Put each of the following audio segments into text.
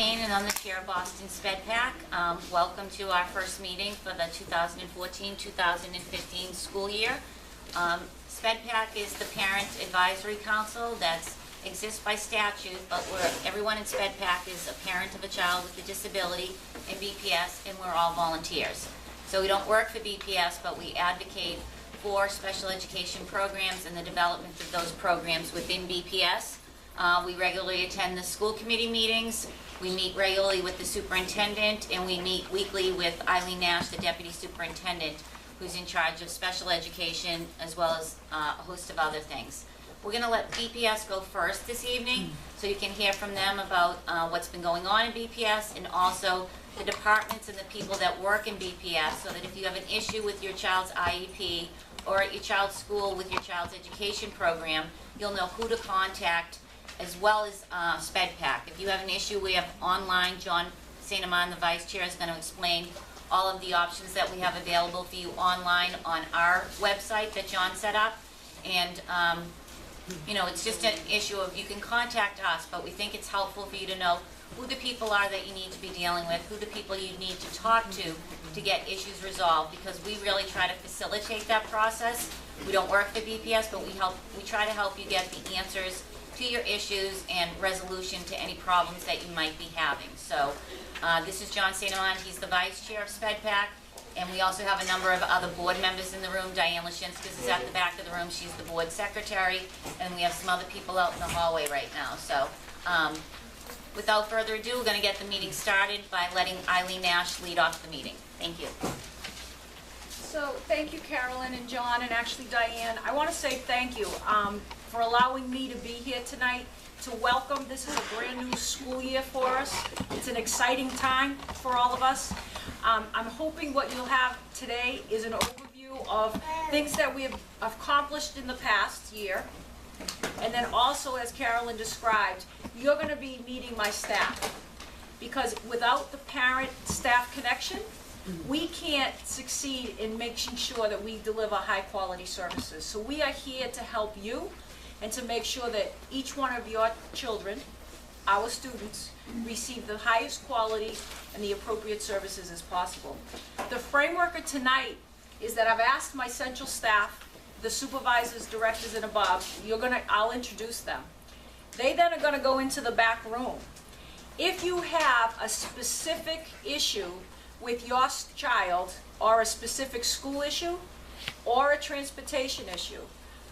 Kain, and I'm the chair of Boston SpedPac. Welcome to our first meeting for the 2014-2015 school year. SpedPac is the Parent Advisory Council that exists by statute, but everyone in SpedPac is a parent of a child with a disability in BPS, and we're all volunteers. So we don't work for BPS, but we advocate for special education programs and the development of those programs within BPS. We regularly attend the school committee meetings. We meet regularly with the superintendent, and we meet weekly with Eileen Nash, the deputy superintendent, who's in charge of special education as well as a host of other things. We're going to let BPS go first this evening, so you can hear from them about what's been going on in BPS, and also the departments and the people that work in BPS, so that if you have an issue with your child's IEP or at your child's school with your child's education program, you'll know who to contact, as well as SpedPac. If you have an issue, we have online. John St. Amand, the vice chair, is going to explain all of the options that we have available for you online on our website that John set up. And you know, it's just an issue of, you can contact us, but we think it's helpful for you to know who the people are that you need to be dealing with, who the people you need to talk to get issues resolved, because we really try to facilitate that process. We don't work for BPS, but we try to help you get the answers to your issues and resolution to any problems that you might be having. So this is John St. Amand. He's the vice chair of SpedPac, and we also have a number of other board members in the room. Diane Lashinskas is at the back of the room. She's the board secretary, and we have some other people out in the hallway right now. So without further ado, we're going to get the meeting started by letting Eileen Nash lead off the meeting. Thank you. So thank you, Carolyn and John, and actually Diane. I want to say thank you for allowing me to be here tonight to welcome. This is a brand new school year for us. It's an exciting time for all of us. I'm hoping what you'll have today is an overview of things that we have accomplished in the past year. And then also, as Carolyn described, you're going to be meeting my staff. Because without the parent-staff connection, we can't succeed in making sure that we deliver high-quality services. So we are here to help you and to make sure that each one of your children, our students, receive the highest quality and the appropriate services as possible. The framework of tonight is that I've asked my central staff, the supervisors, directors, and above, I'll introduce them. They then are going to go into the back room. If you have a specific issue with your child, or a specific school issue, or a transportation issue,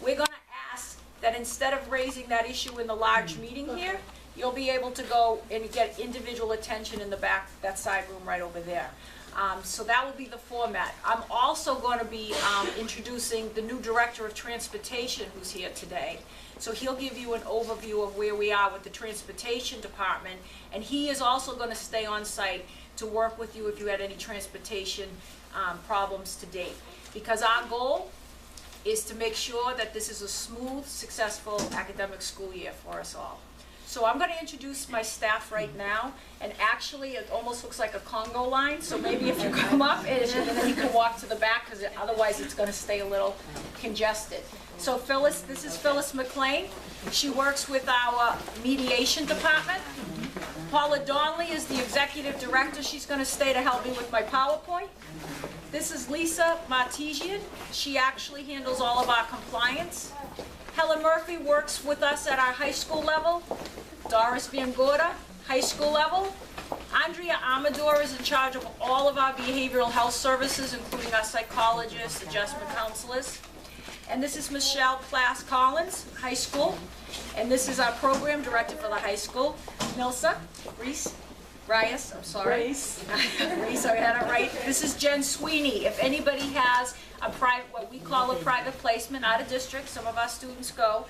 we're going to ask that instead of raising that issue in the large meeting here, you'll be able to go and get individual attention in the back, that side room right over there. So that will be the format. I'm also going to be introducing the new director of transportation who's here today. So he'll give you an overview of where we are with the transportation department, and he is also going to stay on site to work with you if you had any transportation problems to date. Because our goal is to make sure that this is a smooth, successful academic school year for us all. So I'm going to introduce my staff right now, and actually it almost looks like a Congo line, so maybe if you come up and then you can walk to the back, because otherwise it's going to stay a little congested. So Phyllis, this is Phyllis McLean. She works with our mediation department. Paula Donnelly is the executive director. She's going to stay to help me with my PowerPoint. This is Lisa Martesian. She actually handles all of our compliance. Helen Murphy works with us at our high school level. Doris Van Gorda, high school level. Andrea Amador is in charge of all of our behavioral health services, including our psychologists, adjustment counselors. And this is Michelle Plass Collins, high school. And this is our program director for the high school. Milsa Rice, I'm sorry. Reese, I had it right. This is Jen Sweeney. If anybody has a private, what we call a private placement out of district, some of our students go,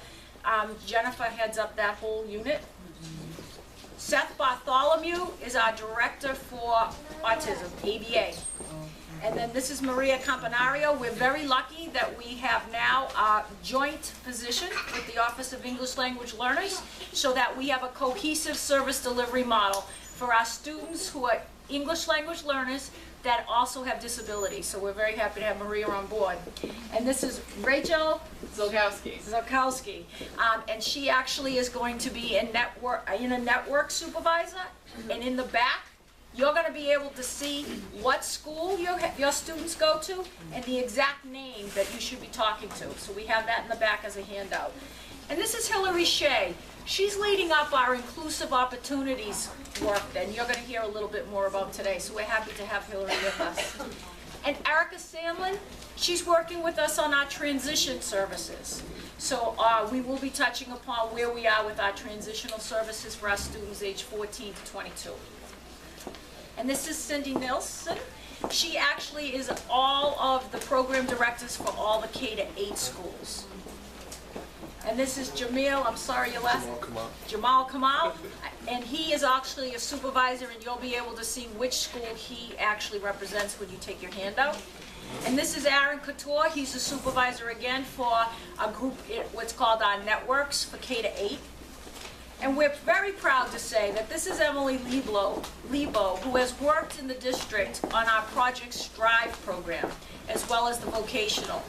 Jennifer heads up that whole unit. Seth Bartholomew is our director for autism, ABA. And then this is Maria Campanario. We're very lucky that we have now a joint position with the Office of English Language Learners, so that we have a cohesive service delivery model for our students who are English language learners that also have disabilities. So we're very happy to have Maria on board. And this is Rachel Zolkowski. And she actually is going to be a network supervisor. And in the back, you're going to be able to see what school your students go to and the exact name that you should be talking to. So we have that in the back as a handout. And this is Hillary Shea. She's leading up our inclusive opportunities work that you're going to hear a little bit more about today. So we're happy to have Hillary with us. And Erica Sandlin, she's working with us on our transition services. So we will be touching upon where we are with our transitional services for our students age 14 to 22. And this is Cindy Nilsson. She actually is all of the program directors for all the K-8 schools. And this is Jamil, I'm sorry your last name. Jamal Kamal. And he is actually a supervisor, and you'll be able to see which school he actually represents when you take your handout. And this is Aaron Couture. He's a supervisor again for a group, what's called our networks for K-8. And we're very proud to say that this is Emily Lebo, who has worked in the district on our Project Strive program, as well as the vocational.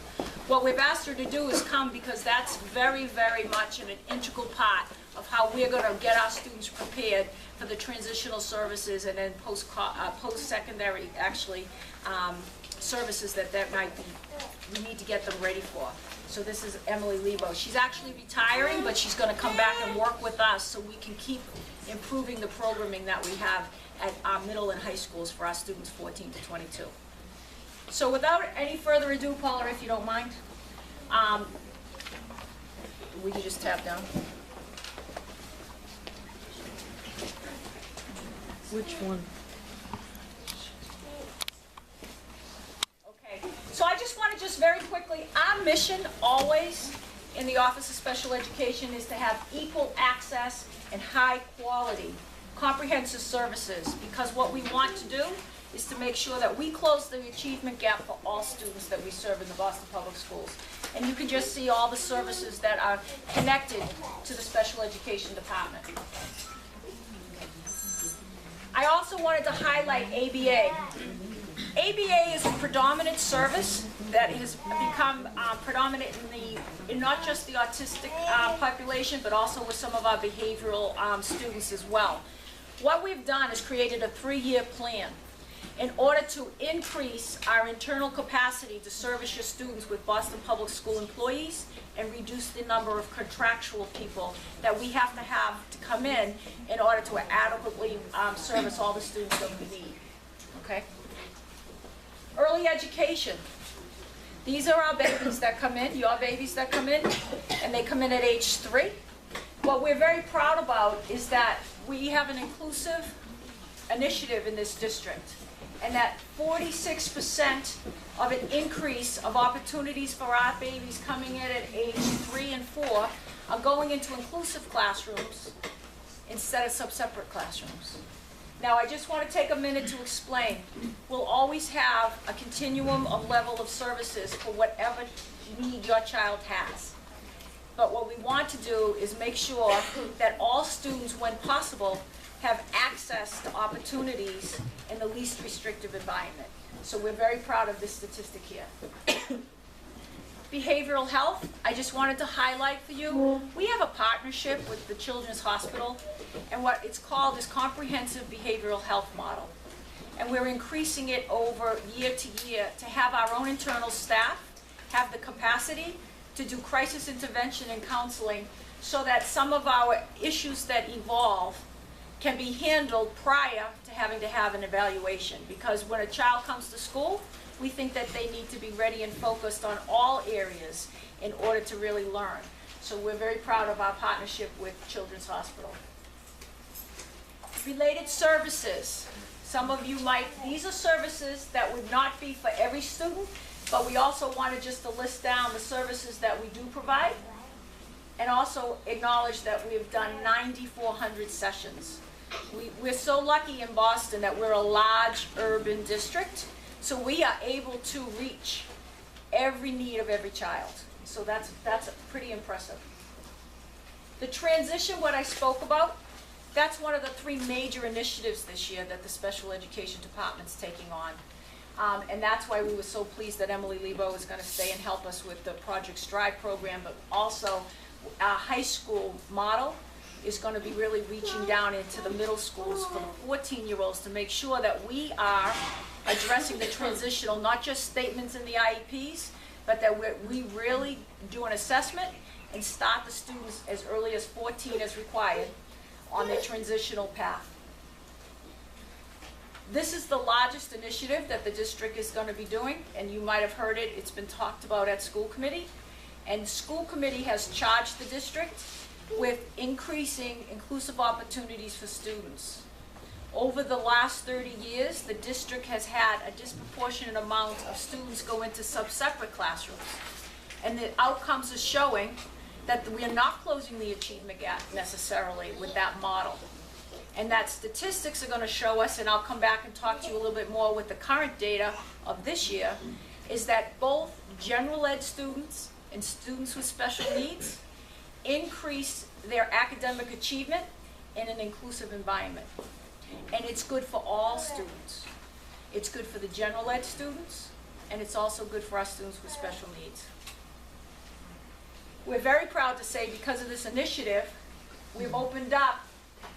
What we've asked her to do is come because that's very, very much an integral part of how we're going to get our students prepared for the transitional services and then post-secondary, actually, services that might be, we need to get them ready for. So this is Emily Lebo. She's actually retiring, but she's going to come back and work with us so we can keep improving the programming that we have at our middle and high schools for our students 14 to 22. So without any further ado, Paula, if you don't mind, we can just tap down. Which one? Okay, so I just want to very quickly, our mission always in the Office of Special Education is to have equal access and high quality comprehensive services, because what we want to do is to make sure that we close the achievement gap for all students that we serve in the Boston Public Schools. And you can just see all the services that are connected to the Special Education Department. I also wanted to highlight ABA. ABA is a predominant service that has become predominant in not just the autistic population, but also with some of our behavioral students as well. What we've done is created a 3-year plan in order to increase our internal capacity to service your students with Boston Public School employees and reduce the number of contractual people that we have to come in order to adequately service all the students that we need. Okay? Early education. These are our babies that come in, your babies that come in, and they come in at age 3. What we're very proud about is that we have an inclusive initiative in this district, and that 46% of an increase of opportunities for our babies coming in at age 3 and 4 are going into inclusive classrooms instead of separate classrooms. Now, I just want to take a minute to explain. We'll always have a continuum of level of services for whatever need your child has. But what we want to do is make sure that all students, when possible, have access to opportunities in the least restrictive environment. So we're very proud of this statistic here. Behavioral health, I just wanted to highlight for you. We have a partnership with the Children's Hospital, and what it's called is Comprehensive Behavioral Health Model. And we're increasing it over year to year to have our own internal staff have the capacity to do crisis intervention and counseling so that some of our issues that evolve can be handled prior to having to have an evaluation. Because when a child comes to school, we think that they need to be ready and focused on all areas in order to really learn. So we're very proud of our partnership with Children's Hospital. Related services. Some of you might, these are services that would not be for every student, but we also wanted just to list down the services that we do provide, and also acknowledge that we've done 9,400 sessions. We're so lucky in Boston that we're a large urban district, so we are able to reach every need of every child. So that's pretty impressive. The transition, what I spoke about, that's one of the 3 major initiatives this year that the Special Education Department's taking on. And that's why we were so pleased that Emily Lebo is going to stay and help us with the Project Stride program, but also our high school model is going to be really reaching down into the middle schools for the 14-year-olds to make sure that we are addressing the transitional, not just statements in the IEPs, but that we really do an assessment and start the students as early as 14 as required on their transitional path. This is the largest initiative that the district is going to be doing, and you might have heard it. It's been talked about at school committee, and school committee has charged the district with increasing inclusive opportunities for students. Over the last 30 years, the district has had a disproportionate amount of students go into sub-separate classrooms, and the outcomes are showing that we are not closing the achievement gap necessarily with that model. And that statistics are going to show us, and I'll come back and talk to you a little bit more with the current data of this year, is that both general ed students and students with special needs increase their academic achievement in an inclusive environment. And it's good for all students. It's good for the general ed students, and it's also good for our students with special needs. We're very proud to say, because of this initiative, we've opened up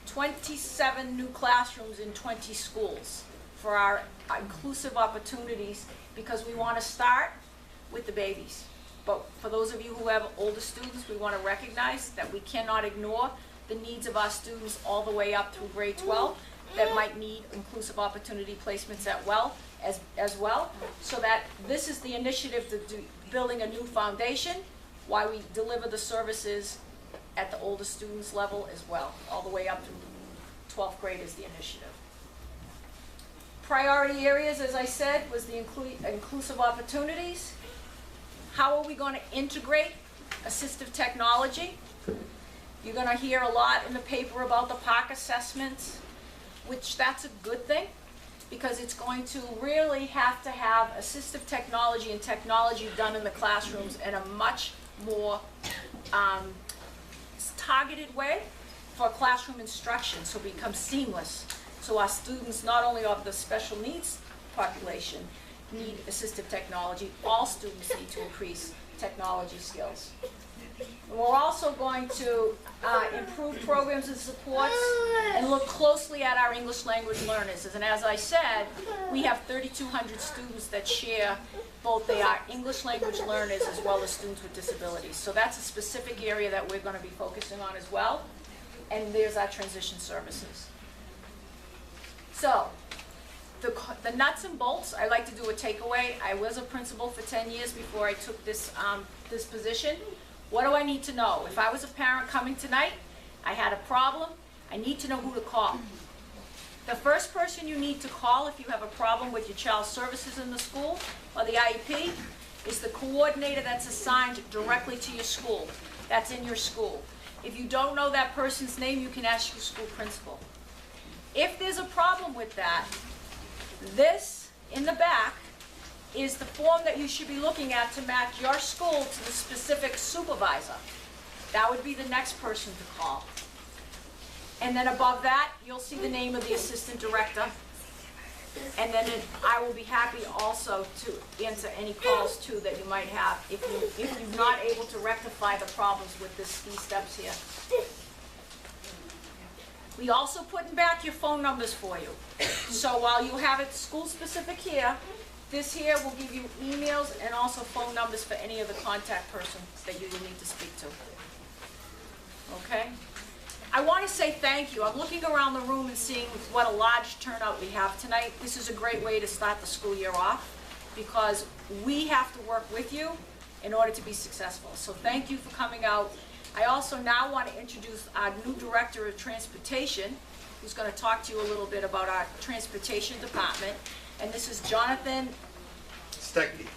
27 new classrooms in 20 schools for our inclusive opportunities, because we want to start with the babies. But for those of you who have older students, we want to recognize that we cannot ignore the needs of our students all the way up through grade 12 that might need inclusive opportunity placements as well. So that this is the initiative to building a new foundation, why we deliver the services at the older students level as well, all the way up to 12th grade is the initiative. Priority areas, as I said, was the inclusive opportunities. How are we going to integrate assistive technology? You're going to hear a lot in the paper about the PARC assessments, which that's a good thing, because it's going to really have to have assistive technology and technology done in the classrooms in a much more targeted way for classroom instruction, so it becomes seamless. So our students, not only of the special needs population, need assistive technology, all students need to increase technology skills. And we're also going to improve programs and supports and look closely at our English language learners. And as I said, we have 3,200 students that share both they are English language learners as well as students with disabilities. So that's a specific area that we're going to be focusing on as well. And there's our transition services. So the nuts and bolts, I like to do a takeaway. I was a principal for 10 years before I took this position. What do I need to know? If I was a parent coming tonight, I had a problem, I need to know who to call. The first person you need to call if you have a problem with your child's services in the school or the IEP is the coordinator that's assigned directly to your school, that's in your school. If you don't know that person's name, you can ask your school principal. If there's a problem with that, this in the back is the form that you should be looking at to match your school to the specific supervisor. That would be the next person to call. And then above that, you'll see the name of the assistant director. And then I will be happy also to answer any calls too that you might have if you're not able to rectify the problems with these steps here. We also put back your phone numbers for you. So while you have it school specific here, this here will give you emails and also phone numbers for any of the contact persons that you will need to speak to. Okay? I want to say thank you. I'm looking around the room and seeing what a large turnout we have tonight. This is a great way to start the school year off because we have to work with you in order to be successful. So thank you for coming out. I also now want to introduce our new Director of Transportation, who's going to talk to you a little bit about our transportation department. And this is Jonathan Stecky.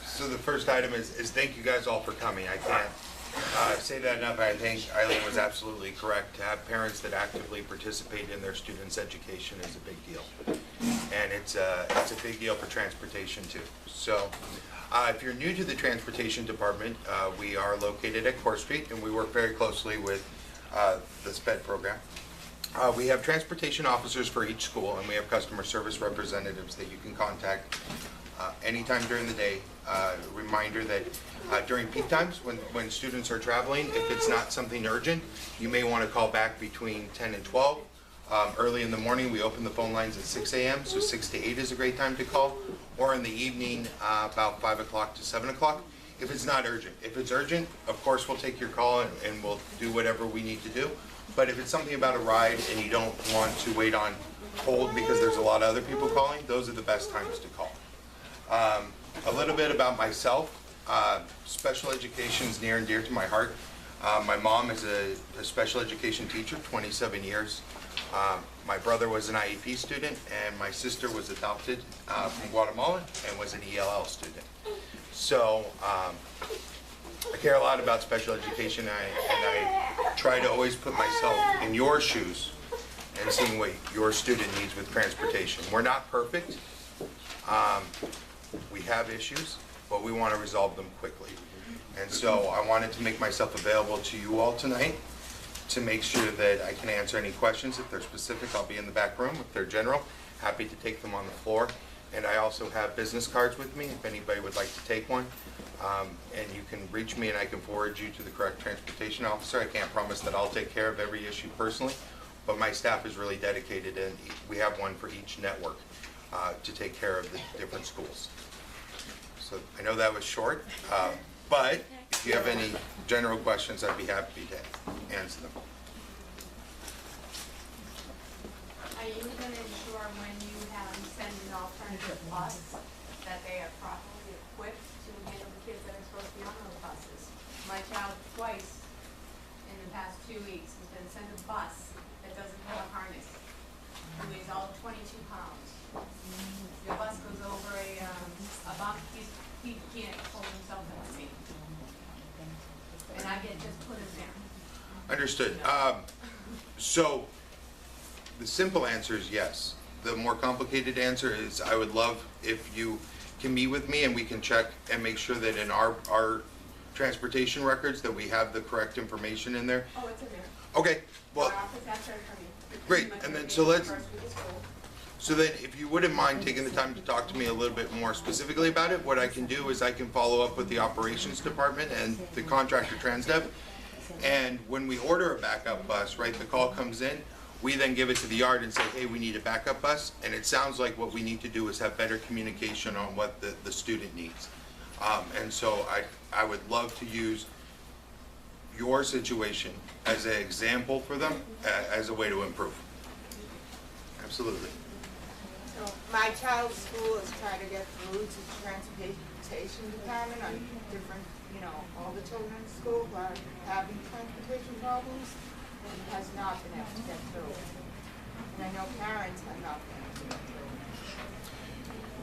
So the first item is thank you guys all for coming. I can't say that enough. I think Eileen was absolutely correct. To have parents that actively participate in their students' education is a big deal. And it's a big deal for transportation too. So if you're new to the transportation department, we are located at Court Street and we work very closely with the SPED program. We have transportation officers for each school and we have customer service representatives that you can contact anytime during the day. Reminder that during peak times when students are traveling, if it's not something urgent, you may want to call back between 10 and 12. Early in the morning, we open the phone lines at 6 a.m., so 6 to 8 is a great time to call. Or in the evening, about 5 o'clock to 7 o'clock, if it's not urgent. If it's urgent, of course, we'll take your call and we'll do whatever we need to do. But if it's something about a ride and you don't want to wait on hold because there's a lot of other people calling, those are the best times to call. A little bit about myself. Special education is near and dear to my heart. My mom is a special education teacher, 27 years. My brother was an IEP student, and my sister was adopted from Guatemala and was an ELL student. So I care a lot about special education, and I try to always put myself in your shoes and seeing what your student needs with transportation. We're not perfect. We have issues, but we want to resolve them quickly. And so I wanted to make myself available to you all tonight to make sure that I can answer any questions. If they're specific, I'll be in the back room. If they're general, happy to take them on the floor. And I also have business cards with me if anybody would like to take one. And you can reach me and I can forward you to the correct transportation officer. I can't promise that I'll take care of every issue personally, but my staff is really dedicated and we have one for each network to take care of the different schools. So I know that was short, but if you have any general questions, I'd be happy to answer them. Are you going to ensure when you send an alternative bus that they are properly equipped to handle the kids that are supposed to be on those buses? My child twice in the past 2 weeks has been sent a bus that doesn't have a harness. It weighs all 22 pounds. The bus goes over a bump, he can't hold himself in the seat. And I get just put him there. Understood. So the simple answer is yes. The more complicated answer is I would love if you can meet with me and we can check and make sure that in our transportation records that we have the correct information in there. Oh, it's in there. Okay, well, Our office has that for me. great. And then so then if you wouldn't mind taking the time to talk to me a little bit more specifically about it, what I can do is I can follow up with the operations department and the contractor Transdev. And when we order a backup bus, right, the call comes in, we then give it to the yard and say, hey, we need a backup bus. And it sounds like what we need to do is have better communication on what the student needs. And so I would love to use your situation as an example for them, as a way to improve. Absolutely. So my child's school is trying to get through to the transportation department on different, all the children in school are having transportation problems and has not been able to get through. And I know parents have not been able to get through.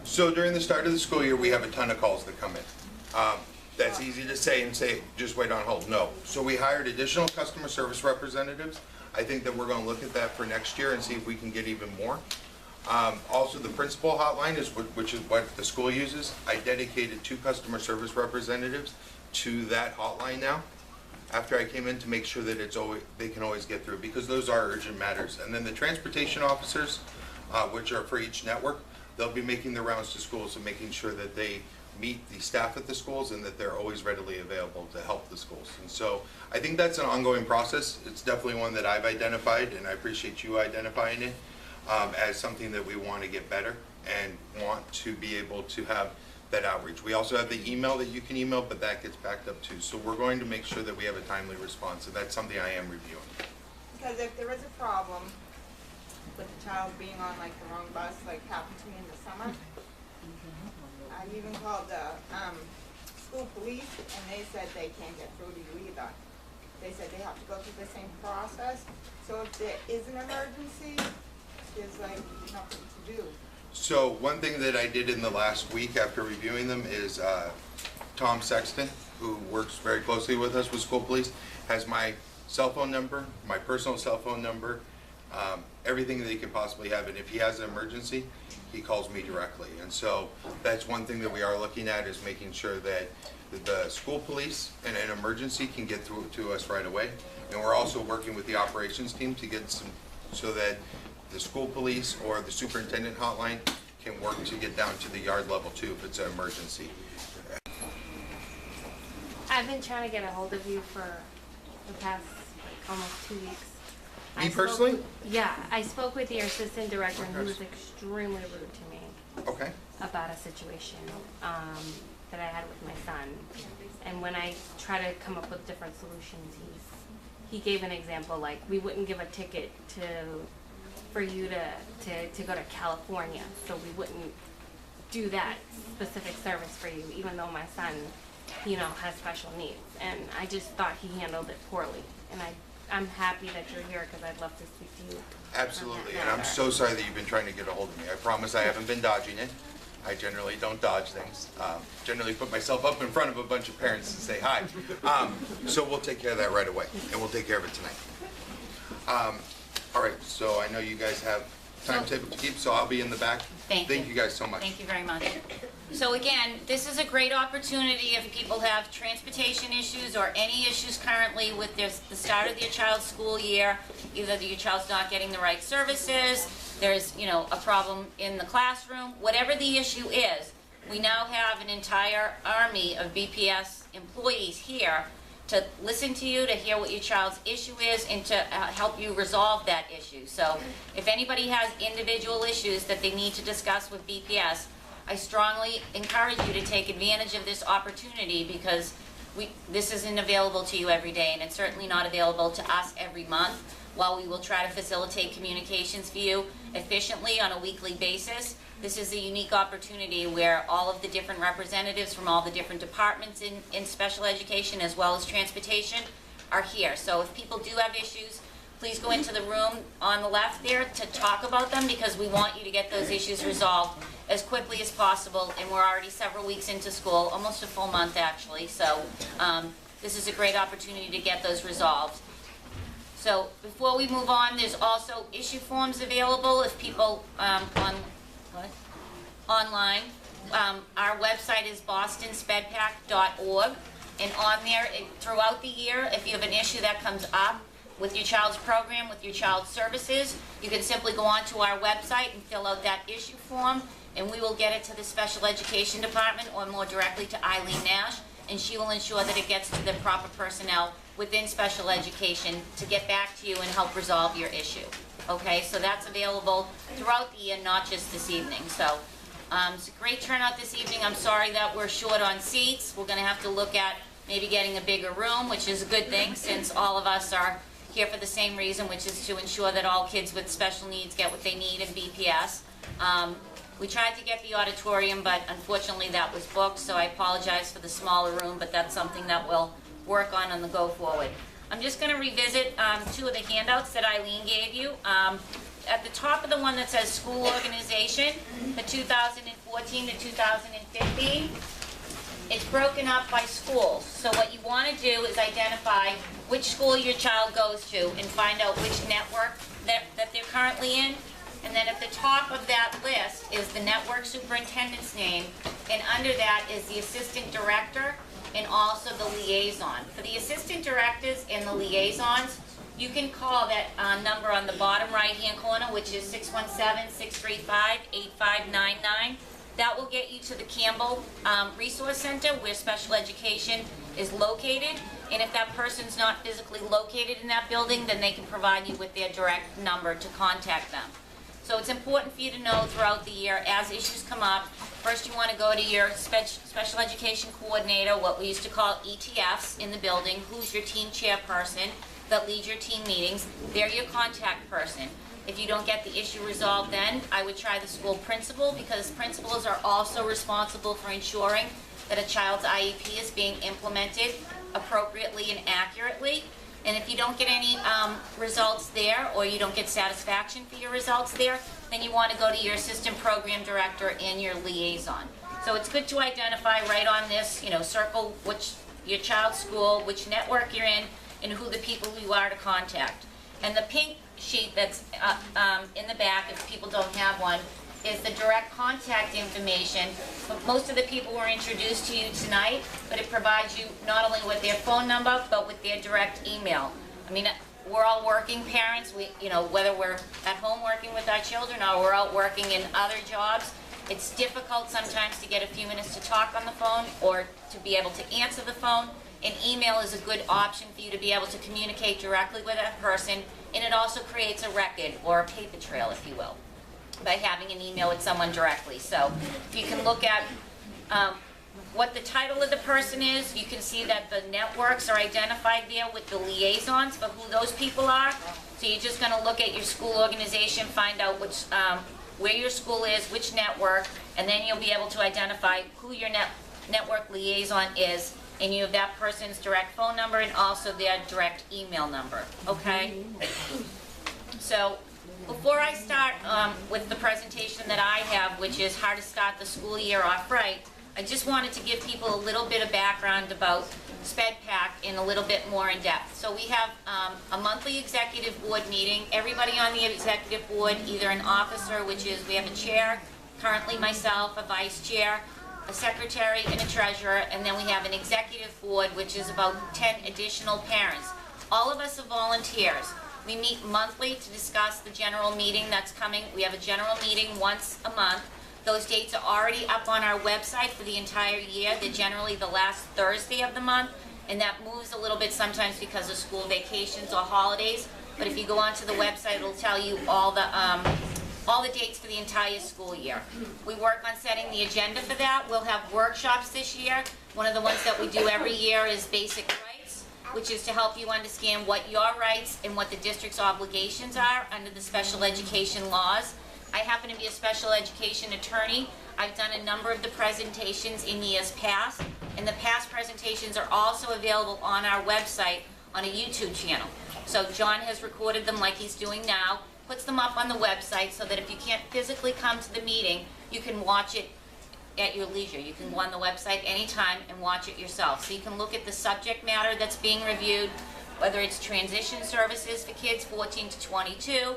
So during the start of the school year, we have a ton of calls that come in. That's easy to say and say, just wait on hold. No. So we hired additional customer service representatives. I think that we're going to look at that for next year and see if we can get even more. Also, the principal hotline, which is what the school uses. I dedicated 2 customer service representatives to that hotline now, after I came in, to make sure that they can always get through, because those are urgent matters. And then the transportation officers, which are for each network, they'll be making the rounds to schools and making sure that they meet the staff at the schools and that they're always readily available to help the schools. And so I think that's an ongoing process. It's definitely one that I've identified, and I appreciate you identifying it as something that we want to get better and want to be able to have that outreach. We also have the email that you can email, but that gets backed up too. So we're going to make sure that we have a timely response, and that's something I am reviewing. Because if there is a problem with the child being on like the wrong bus, like happened to me in the summer, I even called the school police and they said they can't get through to you either. They said they have to go through the same process. So if there is an emergency, there's like nothing to do. So one thing that I did in the last week after reviewing them is Tom Sexton who works very closely with us with school police, has my cell phone number, my personal cell phone number, everything that he could possibly have. And if he has an emergency, he calls me directly. And so that's one thing that we are looking at, is making sure that the school police in an emergency can get through to us right away. And we're also working with the operations team to get some, so that the school police or the superintendent hotline can work to get down to the yard level too if it's an emergency. I've been trying to get a hold of you for the past almost 2 weeks. Me personally? Yeah, I spoke with your assistant director and he was extremely rude to me Okay. about a situation that I had with my son. And when I try to come up with different solutions, he gave an example, like we wouldn't give a ticket for you to go to California, so we wouldn't do that specific service for you, even though my son, has special needs. And I just thought he handled it poorly. And I'm happy that you're here because I'd love to speak to you. Absolutely, on that and I'm matter. so sorry that you've been trying to get a hold of me. I promise I haven't been dodging it. I generally don't dodge things. Generally put myself up in front of a bunch of parents and say hi. So we'll take care of that right away, and we'll take care of it tonight. All right, so I know you guys have timetable to keep, so I'll be in the back. Thank you. Thank you guys so much. Thank you very much. So again, this is a great opportunity if people have transportation issues or any issues currently with the start of your child's school year, either your child's not getting the right services, there's, a problem in the classroom, whatever the issue is, we now have an entire army of BPS employees here to listen to you, to hear what your child's issue is, and to help you resolve that issue. So if anybody has individual issues that they need to discuss with BPS, I strongly encourage you to take advantage of this opportunity, because this isn't available to you every day, and it's certainly not available to us every month. While we will try to facilitate communications for you efficiently on a weekly basis, this is a unique opportunity where all of the different representatives from all the different departments in special education as well as transportation are here. So if people do have issues, please go into the room on the left there to talk about them, because we want you to get those issues resolved as quickly as possible. And we're already several weeks into school, almost a full month actually. So this is a great opportunity to get those resolved. So before we move on, there's also issue forms available if people online. Our website is bostonspedpac.org, and on there, throughout the year, if you have an issue that comes up with your child's program, with your child's services, you can simply go onto our website and fill out that issue form, and we will get it to the special education department, or more directly to Eileen Nash, and she will ensure that it gets to the proper personnel within special education to get back to you and help resolve your issue. Okay, so that's available throughout the year, not just this evening. So it's a great turnout this evening. I'm sorry that we're short on seats. We're going to have to look at maybe getting a bigger room, which is a good thing, since all of us are here for the same reason, which is to ensure that all kids with special needs get what they need in BPS. We tried to get the auditorium, but unfortunately that was booked, so I apologize for the smaller room, but that's something that we'll work on the go forward. I'm just going to revisit two of the handouts that Eileen gave you. At the top of the one that says school organization, the 2014 to 2015, it's broken up by schools. So what you want to do is identify which school your child goes to and find out which network that they're currently in. And then at the top of that list is the network superintendent's name, and under that is the assistant director and also the liaison. For the assistant directors and the liaisons, you can call that number on the bottom right-hand corner, which is 617-635-8599. That will get you to the Campbell Resource Center, where special education is located. And if that person's not physically located in that building, then they can provide you with their direct number to contact them. So it's important for you to know throughout the year, as issues come up, first you want to go to your special education coordinator, what we used to call ETFs in the building, who's your team chairperson that leads your team meetings. They're your contact person. If you don't get the issue resolved then, I would try the school principal, because principals are also responsible for ensuring that a child's IEP is being implemented appropriately and accurately. And if you don't get any results there, or you don't get satisfaction for your results there, then you want to go to your assistant program director and your liaison. So it's good to identify right on this, circle which your child's school, which network you're in, and who the people you are to contact. And the pink sheet that's in the back, if people don't have one, is the direct contact information. But most of the people were introduced to you tonight, but it provides you not only with their phone number, but with their direct email. I mean, we're all working parents, whether we're at home working with our children or we're out working in other jobs, it's difficult sometimes to get a few minutes to talk on the phone or to be able to answer the phone. And email is a good option for you to be able to communicate directly with a person, and it also creates a record or a paper trail, if you will, by having an email with someone directly. So you can look at what the title of the person is. You can see that the networks are identified there with the liaisons for who those people are. So you're just going to look at your school organization, find out which where your school is, which network, and then you'll be able to identify who your network liaison is, and you have that person's direct phone number and also their direct email number, okay? So before I start with the presentation that I have, which is how to start the school year off right, I just wanted to give people a little bit of background about SpedPac in a little bit more in depth. So we have a monthly executive board meeting. Everybody on the executive board, either an officer, which is, we have a chair, currently myself, a vice chair, a secretary, and a treasurer, and then we have an executive board, which is about 10 additional parents. All of us are volunteers. We meet monthly to discuss the general meeting that's coming. We have a general meeting once a month. Those dates are already up on our website for the entire year. They're generally the last Thursday of the month, and that moves a little bit sometimes because of school vacations or holidays. But if you go onto the website, it'll tell you all the dates for the entire school year. We work on setting the agenda for that. We'll have workshops this year. One of the ones that we do every year is Basic Rights, which is to help you understand what your rights and what the district's obligations are under the special education laws. I happen to be a special education attorney. I've done a number of the presentations in years past, and the past presentations are also available on our website on a YouTube channel. So John has recorded them like he's doing now, puts them up on the website so that if you can't physically come to the meeting, you can watch it at your leisure. You can go on the website anytime and watch it yourself. So you can look at the subject matter that's being reviewed, whether it's transition services for kids 14 to 22,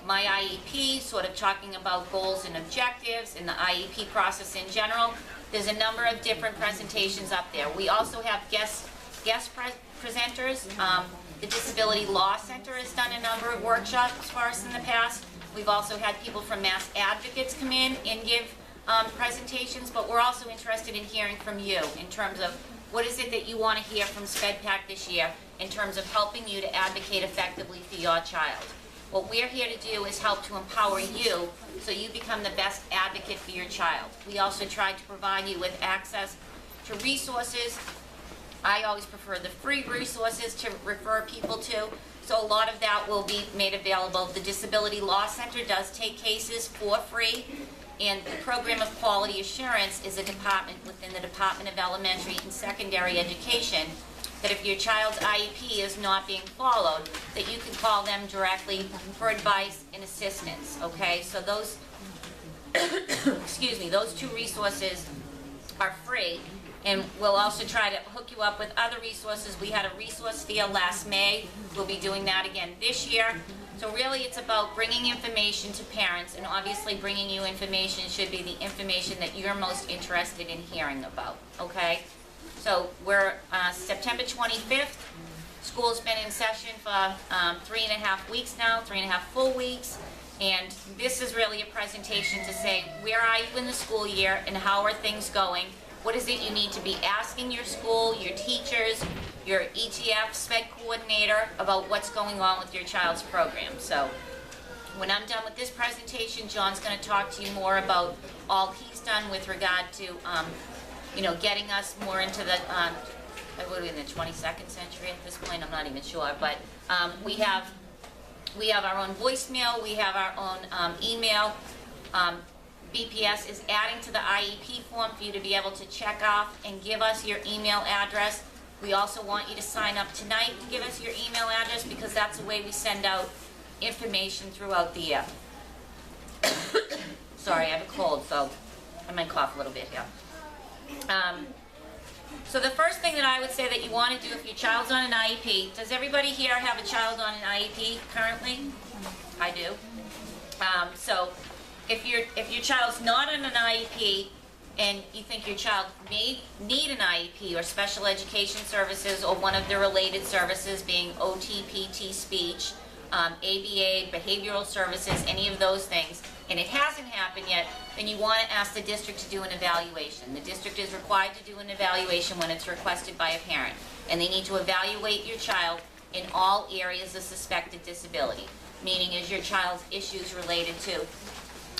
my IEP, sort of talking about goals and objectives and the IEP process in general. There's a number of different presentations up there. We also have guest presenters. The Disability Law Center has done a number of workshops for us in the past. We've also had people from Mass Advocates come in and give presentations, but we're also interested in hearing from you in terms of what is it that you want to hear from SpedPac this year in terms of helping you to advocate effectively for your child. What we're here to do is help to empower you so you become the best advocate for your child. We also try to provide you with access to resources. I always prefer the free resources to refer people to, so a lot of that will be made available. The Disability Law Center does take cases for free, and the Program of Quality Assurance is a department within the Department of Elementary and Secondary Education that if your child's IEP is not being followed, that you can call them directly for advice and assistance, okay? So those, those two resources are free, and we'll also try to hook you up with other resources. We had a resource fair last May. We'll be doing that again this year. So really it's about bringing information to parents, and obviously bringing you information should be the information that you're most interested in hearing about, okay? So we're September 25th. School's been in session for 3.5 weeks now, 3.5 full weeks. And this is really a presentation to say, where are you in the school year and how are things going? What is it you need to be asking your school, your teachers, your ETF, SPED coordinator about what's going on with your child's program. So when I'm done with this presentation, John's going to talk to you more about all he's done with regard to getting us more into the, what are we in the 22nd century at this point? I'm not even sure, but we have our own voicemail, we have our own email. BPS is adding to the IEP form for you to be able to check off and give us your email address. We also want you to sign up tonight to give us your email address, because that's the way we send out information throughout the year. Sorry, I have a cold, so I might cough a little bit here. So the first thing that I would say that you want to do if your child's on an IEP, does everybody here have a child on an IEP currently? I do. So if your child's not on an IEP and you think your child may need an IEP or special education services or one of the related services being OT, PT, speech, ABA, behavioral services, any of those things, and it hasn't happened yet, then you want to ask the district to do an evaluation. The district is required to do an evaluation when it's requested by a parent, and they need to evaluate your child in all areas of suspected disability, meaning is your child's issues related to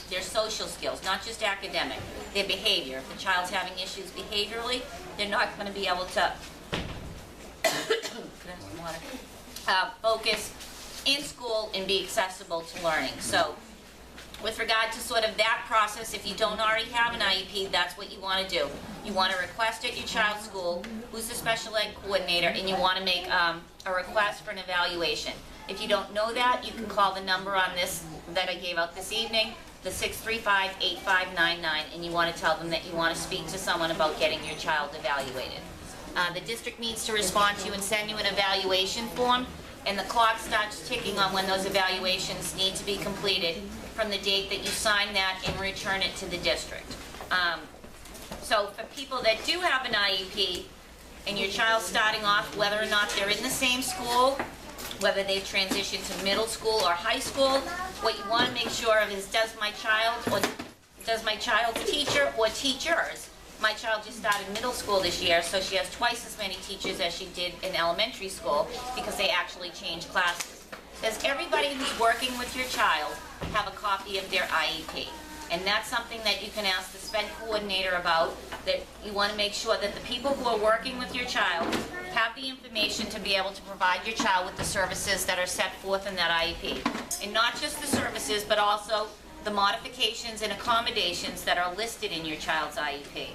their social skills, not just academic, their behavior. If the child's having issues behaviorally, they're not going to be able to focus in school and be accessible to learning. So with regard to sort of that process, if you don't already have an IEP, that's what you want to do. You want to request at your child's school who's the special ed coordinator, and you want to make a request for an evaluation. If you don't know that, you can call the number on this that I gave out this evening, the 635-8599, and you want to tell them that you want to speak to someone about getting your child evaluated. The district needs to respond to you and send you an evaluation form, and the clock starts ticking on when those evaluations need to be completed from the date that you sign that and return it to the district. So for people that do have an IEP and your child's starting off, whether or not they're in the same school, whether they've transitioned to middle school or high school, what you want to make sure of is does my child's teacher or teachers, my child just started middle school this year, so she has twice as many teachers as she did in elementary school because they actually changed classes. Does everybody who's working with your child have a copy of their IEP? And that's something that you can ask the SPED coordinator about, that you want to make sure that the people who are working with your child have the information to be able to provide your child with the services that are set forth in that IEP. And not just the services, but also the modifications and accommodations that are listed in your child's IEP.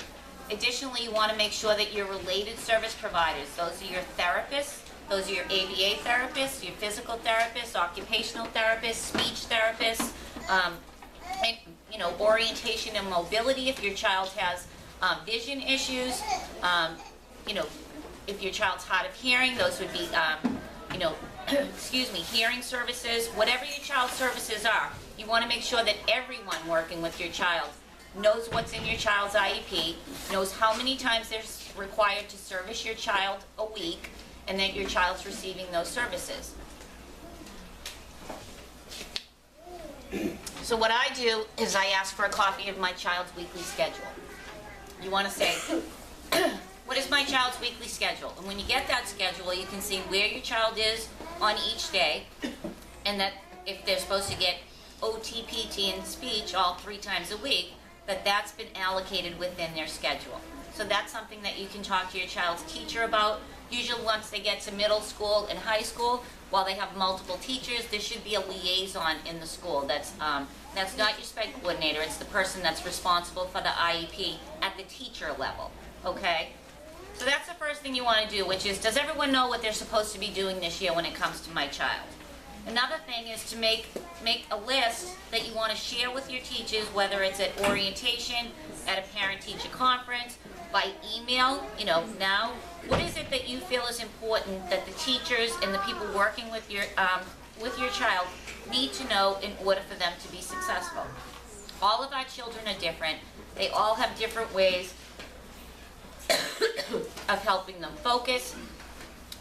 Additionally, you want to make sure that your related service providers, those are your therapists, those are your ABA therapists, your physical therapists, occupational therapists, speech therapists, and, you know, orientation and mobility if your child has vision issues. You know, if your child's hard of hearing, those would be, you know, excuse me, hearing services. Whatever your child's services are, you want to make sure that everyone working with your child knows what's in your child's IEP, knows how many times they're required to service your child a week, and that your child's receiving those services. So what I do is I ask for a copy of my child's weekly schedule. You want to say, what is my child's weekly schedule? And when you get that schedule, you can see where your child is on each day, and that if they're supposed to get OT, PT, and speech all 3 times a week, that's been allocated within their schedule. So that's something that you can talk to your child's teacher about. Usually once they get to middle school and high school, while they have multiple teachers, there should be a liaison in the school. That's not your SPED coordinator, it's the person that's responsible for the IEP at the teacher level, okay? So that's the first thing you want to do, which is, does everyone know what they're supposed to be doing this year when it comes to my child? Another thing is to make a list that you want to share with your teachers, whether it's at orientation, at a parent-teacher conference, by email. You know, now, what is it that you feel is important that the teachers and the people working with your child need to know in order for them to be successful? All of our children are different. They all have different ways of helping them focus,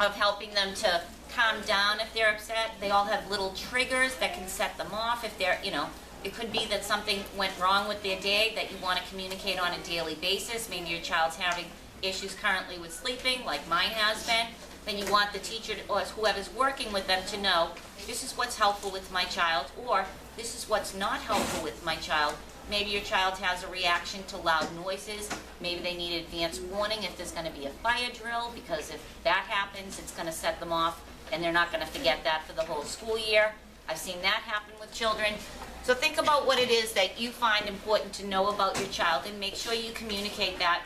of helping them to calm down if they're upset. They all have little triggers that can set them off if they're, you know, it could be that something went wrong with their day that you want to communicate on a daily basis. Maybe your child's having issues currently with sleeping, like mine has been. Then you want the teacher or whoever's working with them to know, this is what's helpful with my child, or this is what's not helpful with my child. Maybe your child has a reaction to loud noises. Maybe they need advance warning if there's going to be a fire drill, because if that happens, it's going to set them off, and they're not going to forget that for the whole school year. I've seen that happen with children. So think about what it is that you find important to know about your child, and make sure you communicate that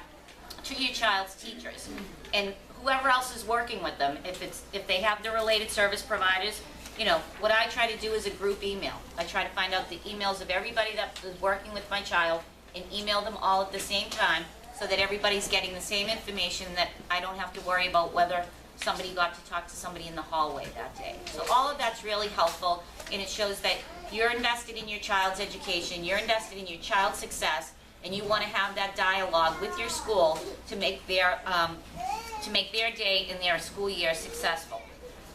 to your child's teachers and whoever else is working with them. If they have the related service providers, you know, what I try to do is a group email. I try to find out the emails of everybody that is working with my child and email them all at the same time so that everybody's getting the same information, that I don't have to worry about whether somebody got to talk to somebody in the hallway that day. So all of that's really helpful, and it shows that you're invested in your child's education, you're invested in your child's success, and you want to have that dialogue with your school to make their day and their school year successful.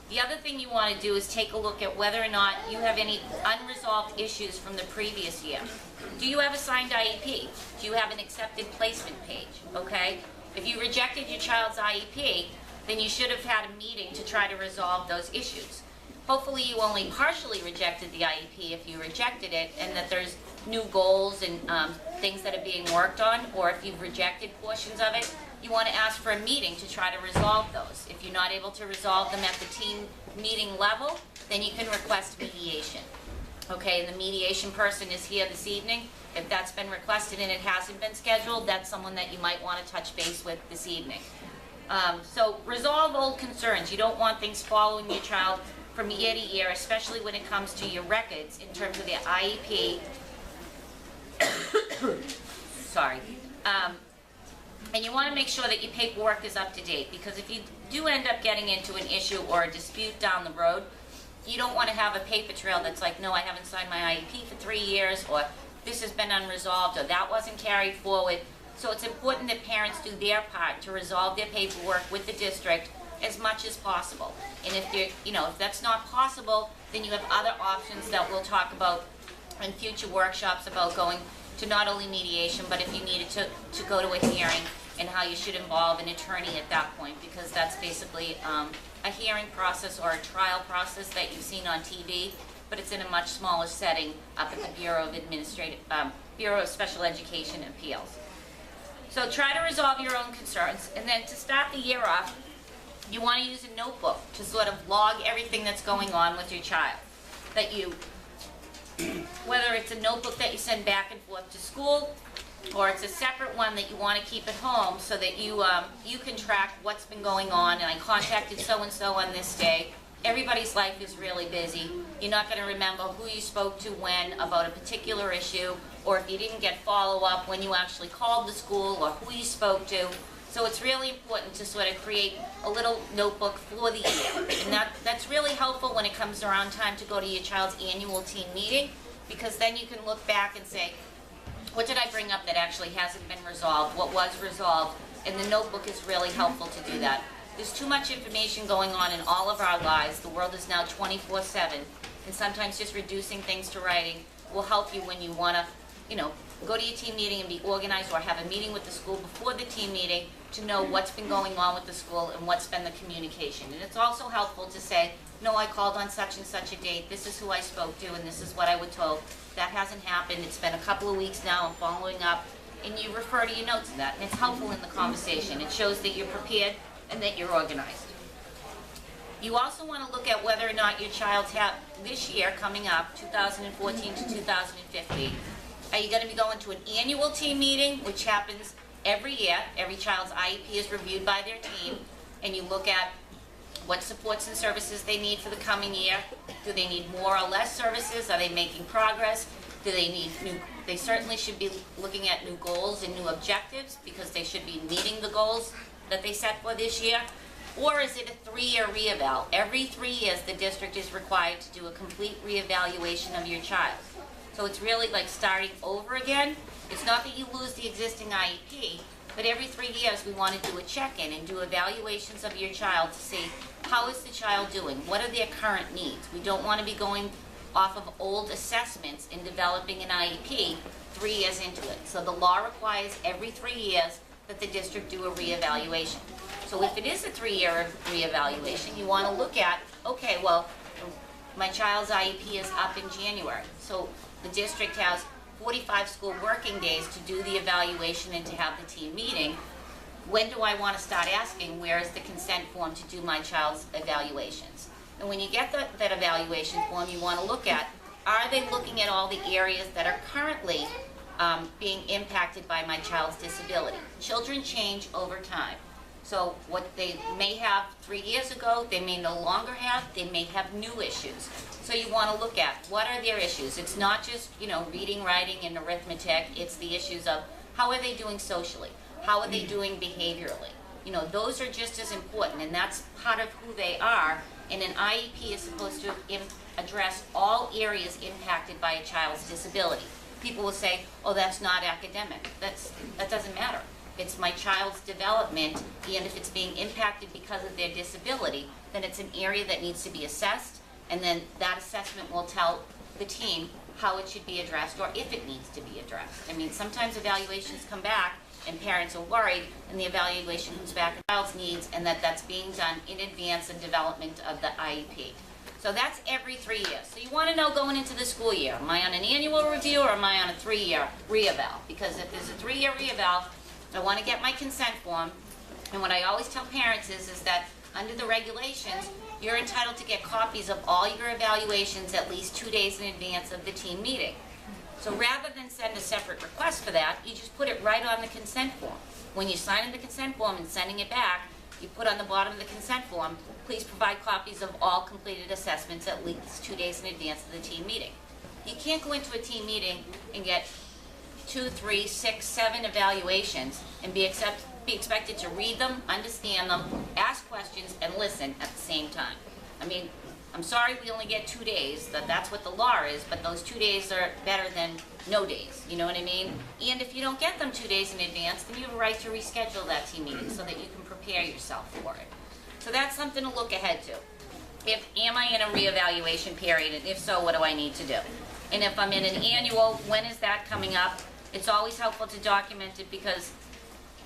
The other thing you want to do is take a look at whether or not you have any unresolved issues from the previous year. Do you have a signed IEP? Do you have an accepted placement page? Okay? If you rejected your child's IEP, then you should have had a meeting to try to resolve those issues. Hopefully you only partially rejected the IEP if you rejected it, and that there's new goals and things that are being worked on, or if you've rejected portions of it, you want to ask for a meeting to try to resolve those. If you're not able to resolve them at the team meeting level, then you can request mediation. Okay, and the mediation person is here this evening. If that's been requested and it hasn't been scheduled, that's someone that you might want to touch base with this evening. So resolve old concerns. You don't want things following your child from year to year, especially when it comes to your records in terms of their IEP. Sorry. And you want to make sure that your paperwork is up to date, because if you do end up getting into an issue or a dispute down the road, you don't want to have a paper trail that's like, no, I haven't signed my IEP for 3 years, or this has been unresolved, or that wasn't carried forward. So it's important that parents do their part to resolve their paperwork with the district as much as possible. And if if that's not possible, then you have other options that we'll talk about in future workshops about going to not only mediation, but if you needed to go to a hearing, and how you should involve an attorney at that point, because that's basically a hearing process or a trial process that you've seen on TV, but it's in a much smaller setting up at the Bureau of Special Education Appeals. So try to resolve your own concerns, and then to start the year off, you want to use a notebook to sort of log everything that's going on with your child. That you, whether it's a notebook that you send back and forth to school, or it's a separate one that you want to keep at home so that you can track what's been going on, and I contacted so-and-so on this day. Everybody's life is really busy. You're not going to remember who you spoke to when about a particular issue, or if you didn't get follow-up when you actually called the school, or who you spoke to. So it's really important to sort of create a little notebook for the year. And that's really helpful when it comes around time to go to your child's annual team meeting, because then you can look back and say, what did I bring up that actually hasn't been resolved? What was resolved? And the notebook is really helpful to do that. There's too much information going on in all of our lives. The world is now 24/7, and sometimes just reducing things to writing will help you when you want to, go to your team meeting and be organized, or have a meeting with the school before the team meeting to know what's been going on with the school and what's been the communication. And it's also helpful to say, no, I called on such and such a date, this is who I spoke to, and this is what I was told. That hasn't happened, it's been a couple of weeks now, I'm following up, and you refer to your notes to that, and it's helpful in the conversation. It shows that you're prepared and that you're organized. You also want to look at whether or not your child's have, this year coming up, 2014 to 2015, are you going to be going to an annual team meeting, which happens every year? Every child's IEP is reviewed by their team, and you look at what supports and services they need for the coming year. Do they need more or less services? Are they making progress? Do they need they certainly should be looking at new goals and new objectives, because they should be meeting the goals that they set for this year. Or is it a 3-year reeval? Every 3 years, the district is required to do a complete reevaluation of your child. So it's really like starting over again. It's not that you lose the existing IEP, but every 3 years we want to do a check-in and do evaluations of your child to see how is the child doing, what are their current needs. We don't want to be going off of old assessments and developing an IEP 3 years into it. So the law requires every 3 years that the district do a reevaluation. So if it is a 3-year reevaluation, you want to look at, okay, well, my child's IEP is up in January. So the district has 45 school working days to do the evaluation and to have the team meeting. When do I want to start asking, where is the consent form to do my child's evaluations? And when you get that evaluation form, you want to look at, are they looking at all the areas that are currently being impacted by my child's disability? Children change over time. So what they may have 3 years ago, they may no longer have, they may have new issues. So you want to look at, what are their issues? It's not just, reading, writing, and arithmetic. It's the issues of, how are they doing socially? How are they doing behaviorally? You know, those are just as important, and that's part of who they are. And an IEP is supposed to address all areas impacted by a child's disability. People will say, oh, that's not academic. That doesn't matter. It's my child's development, and if it's being impacted because of their disability, then it's an area that needs to be assessed, and then that assessment will tell the team how it should be addressed or if it needs to be addressed. I mean, sometimes evaluations come back and parents are worried, and the evaluation comes back at child's needs, and that's being done in advance of development of the IEP. So that's every 3 years. So you want to know going into the school year, am I on an annual review or am I on a 3-year re-eval? Because if there's a 3-year re-eval, I want to get my consent form, and what I always tell parents is that under the regulations, you're entitled to get copies of all your evaluations at least 2 days in advance of the team meeting. So rather than send a separate request for that, you just put it right on the consent form. When you sign in the consent form and sending it back, you put on the bottom of the consent form, please provide copies of all completed assessments at least 2 days in advance of the team meeting. You can't go into a team meeting and get 2, 3, 6, 7 evaluations and be expected to read them, understand them, ask questions, and listen at the same time. I mean, I'm sorry we only get 2 days, that's what the law is, but those 2 days are better than no days, you know what I mean? And if you don't get them 2 days in advance, then you have a right to reschedule that team meeting so that you can prepare yourself for it. So that's something to look ahead to. Am I in a reevaluation period, and if so, what do I need to do? And if I'm in an annual, when is that coming up? It's always helpful to document it because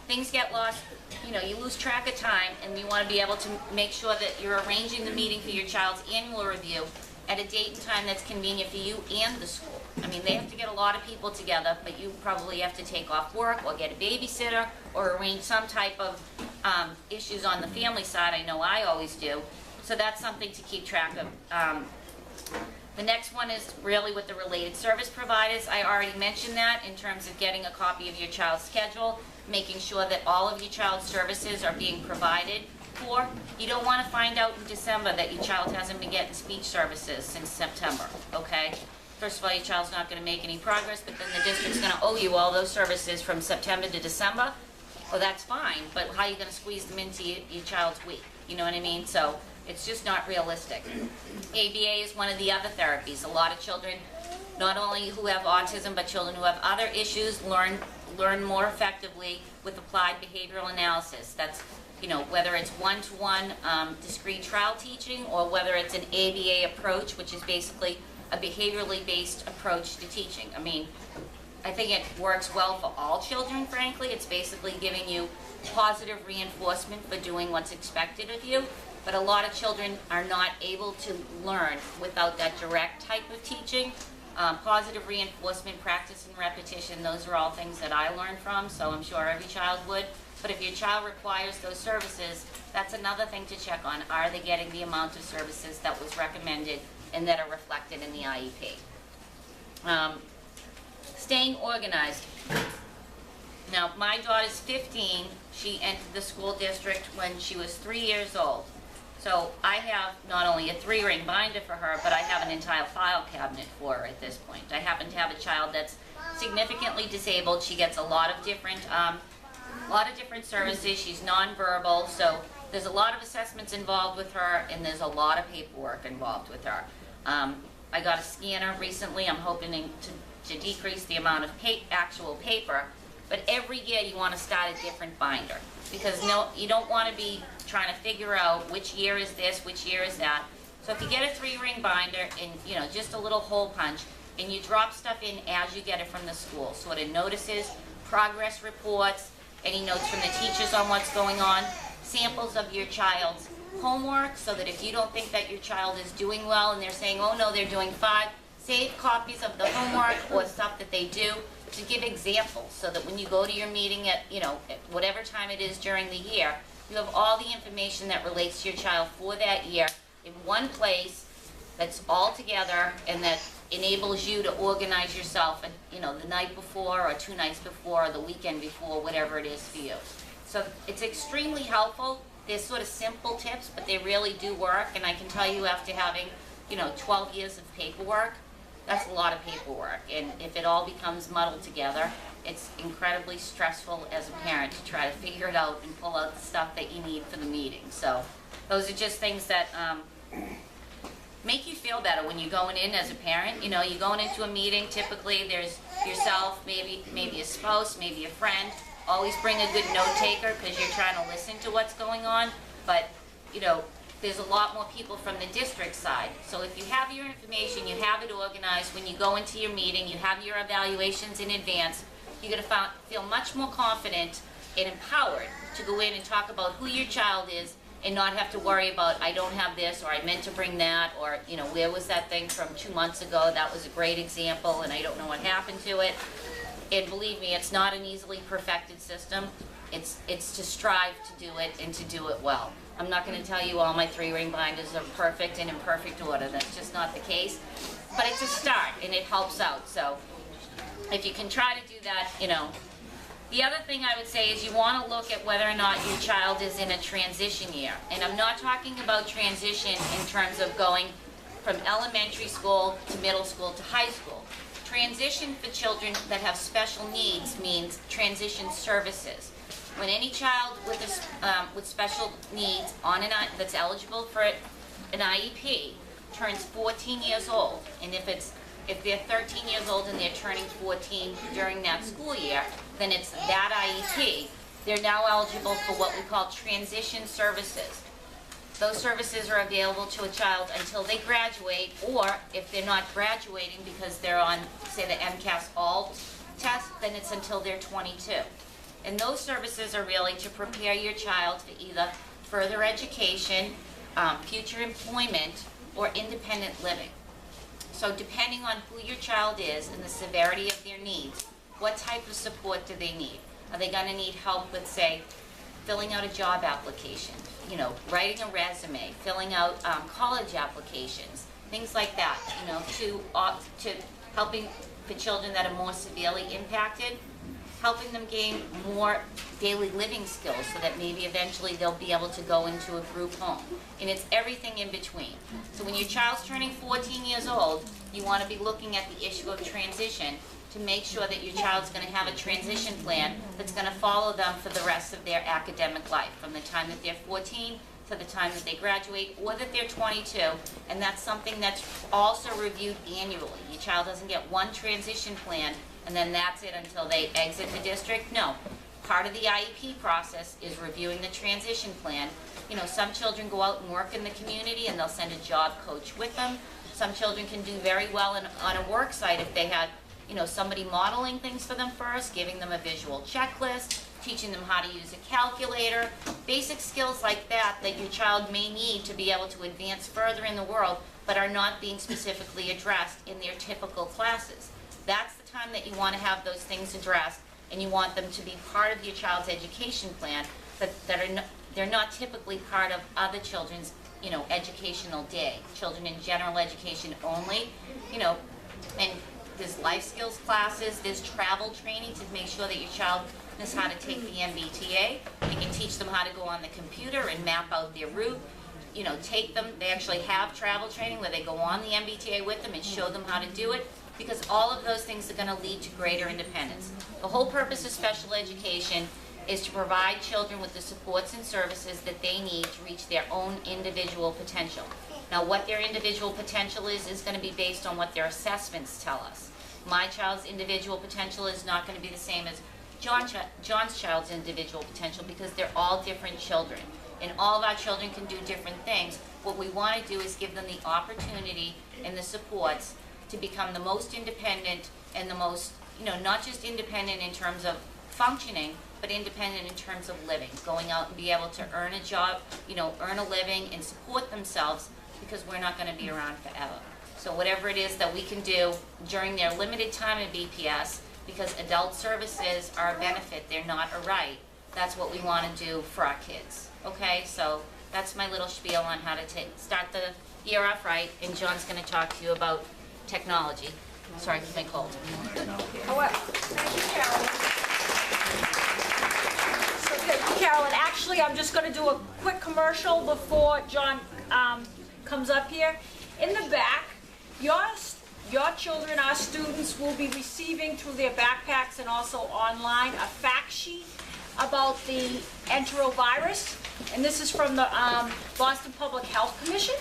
things get lost, you know, you lose track of time, and you want to be able to make sure that you're arranging the meeting for your child's annual review at a date and time that's convenient for you and the school. I mean, they have to get a lot of people together, but you probably have to take off work or get a babysitter or arrange some type of issues on the family side. I know I always do. So that's something to keep track of. The next one is really with the related service providers. I already mentioned that in terms of getting a copy of your child's schedule, making sure that all of your child's services are being provided for. You don't want to find out in December that your child hasn't been getting speech services since September, okay? First of all, your child's not going to make any progress, but then the district's going to owe you all those services from September to December. Well, that's fine, but how are you going to squeeze them into your child's week? You know what I mean? So it's just not realistic. ABA is one of the other therapies. A lot of children, not only who have autism, but children who have other issues learn more effectively with applied behavioral analysis. That's, you know, whether it's one-to-one discrete trial teaching or whether it's an ABA approach, which is basically a behaviorally based approach to teaching. I mean, I think it works well for all children, frankly. It's basically giving you positive reinforcement for doing what's expected of you. But a lot of children are not able to learn without that direct type of teaching. Positive reinforcement, practice and repetition, those are all things that I learned from, so I'm sure every child would. But if your child requires those services, that's another thing to check on. Are they getting the amount of services that was recommended and that are reflected in the IEP? Staying organized. Now, my daughter's 15. She entered the school district when she was 3 years old. So I have not only a 3-ring binder for her, but I have an entire file cabinet for her at this point. I happen to have a child that's significantly disabled. She gets a lot of different services. She's nonverbal, so there's a lot of assessments involved with her, and there's a lot of paperwork involved with her. I got a scanner recently. I'm hoping to decrease the amount of actual paper, but every year you want to start a different binder because you don't want to be trying to figure out which year is this, which year is that. So if you get a 3-ring binder and, you know, just a little hole punch, and you drop stuff in as you get it from the school, sort of notices, progress reports, any notes from the teachers on what's going on, samples of your child's homework, so that if you don't think that your child is doing well and they're saying, oh no, they're doing 5, save copies of the homework or stuff that they do to give examples, so that when you go to your meeting at, you know, at whatever time it is during the year, you have all the information that relates to your child for that year in one place that's all together and that enables you to organize yourself, you know, the night before or 2 nights before or the weekend before, whatever it is for you. So it's extremely helpful. They're sort of simple tips, but they really do work, and I can tell you after having, you know, 12 years of paperwork, that's a lot of paperwork. And if it all becomes muddled together, it's incredibly stressful as a parent to try to figure it out and pull out the stuff that you need for the meeting. So those are just things that make you feel better when you're going in as a parent. You know, you're going into a meeting, typically there's yourself, maybe a spouse, maybe a friend. Always bring a good note taker because you're trying to listen to what's going on. But, you know, there's a lot more people from the district side. So if you have your information, you have it organized, when you go into your meeting, you have your evaluations in advance, you're going to feel much more confident and empowered to go in and talk about who your child is and not have to worry about, I don't have this, or I meant to bring that, or, you know, where was that thing from 2 months ago? That was a great example and I don't know what happened to it. And believe me, it's not an easily perfected system. It's to strive to do it and to do it well. I'm not going to tell you all my 3-ring binders are perfect and in perfect order. That's just not the case. But it's a start and it helps out. So if you can try to do that, you know. The other thing I would say is you want to look at whether or not your child is in a transition year. And I'm not talking about transition in terms of going from elementary school to middle school to high school. Transition for children that have special needs means transition services. When any child with special needs that's eligible for an IEP turns 14 years old, and if they're 13 years old and they're turning 14 during that school year, then it's that IEP. They're now eligible for what we call transition services. Those services are available to a child until they graduate, or if they're not graduating because they're on, say, the MCAS ALT test, then it's until they're 22. And those services are really to prepare your child for either further education, future employment, or independent living. So depending on who your child is and the severity of their needs, what type of support do they need? Are they going to need help with, say, filling out a job application, you know, writing a resume, filling out college applications, things like that, you know, to helping for children that are more severely impacted, helping them gain more daily living skills so that maybe eventually they'll be able to go into a group home. And it's everything in between. So when your child's turning 14 years old, you want to be looking at the issue of transition to make sure that your child's going to have a transition plan that's going to follow them for the rest of their academic life, from the time that they're 14 to the time that they graduate, or that they're 22, and that's something that's also reviewed annually. Your child doesn't get one transition plan and then that's it until they exit the district. No. Part of the IEP process is reviewing the transition plan. You know, some children go out and work in the community and they'll send a job coach with them. Some children can do very well on a work site if they had, you know, somebody modeling things for them first, giving them a visual checklist, teaching them how to use a calculator, basic skills like that that your child may need to be able to advance further in the world, but are not being specifically addressed in their typical classes. That's the time that you want to have those things addressed, and you want them to be part of your child's education plan, but they're not typically part of other children's, you know, educational day. Children in general education only, you know, and there's life skills classes, there's travel training to make sure that your child knows how to take the MBTA. You can teach them how to go on the computer and map out their route. You know, take them, they actually have travel training where they go on the MBTA with them and show them how to do it, because all of those things are going to lead to greater independence. The whole purpose of special education is to provide children with the supports and services that they need to reach their own individual potential. Now, what their individual potential is going to be based on what their assessments tell us. My child's individual potential is not going to be the same as John's child's individual potential, because they're all different children. And all of our children can do different things. What we want to do is give them the opportunity and the supports to become the most independent and the most, you know, not just independent in terms of functioning, but independent in terms of living, going out and be able to earn a job, you know, earn a living and support themselves, because we're not going to be around forever. So whatever it is that we can do during their limited time in BPS, because adult services are a benefit, they're not a right, that's what we want to do for our kids. Okay, so that's my little spiel on how to start the year off right, and John's going to talk to you about technology. Sorry for my cold. Oh, well, thank you, Carolyn. So, thank you, Carolyn. Actually, I'm just going to do a quick commercial before John comes up here. In the back, your your children, our students, will be receiving through their backpacks and also online a fact sheet about the enterovirus. And this is from the Boston Public Health Commission.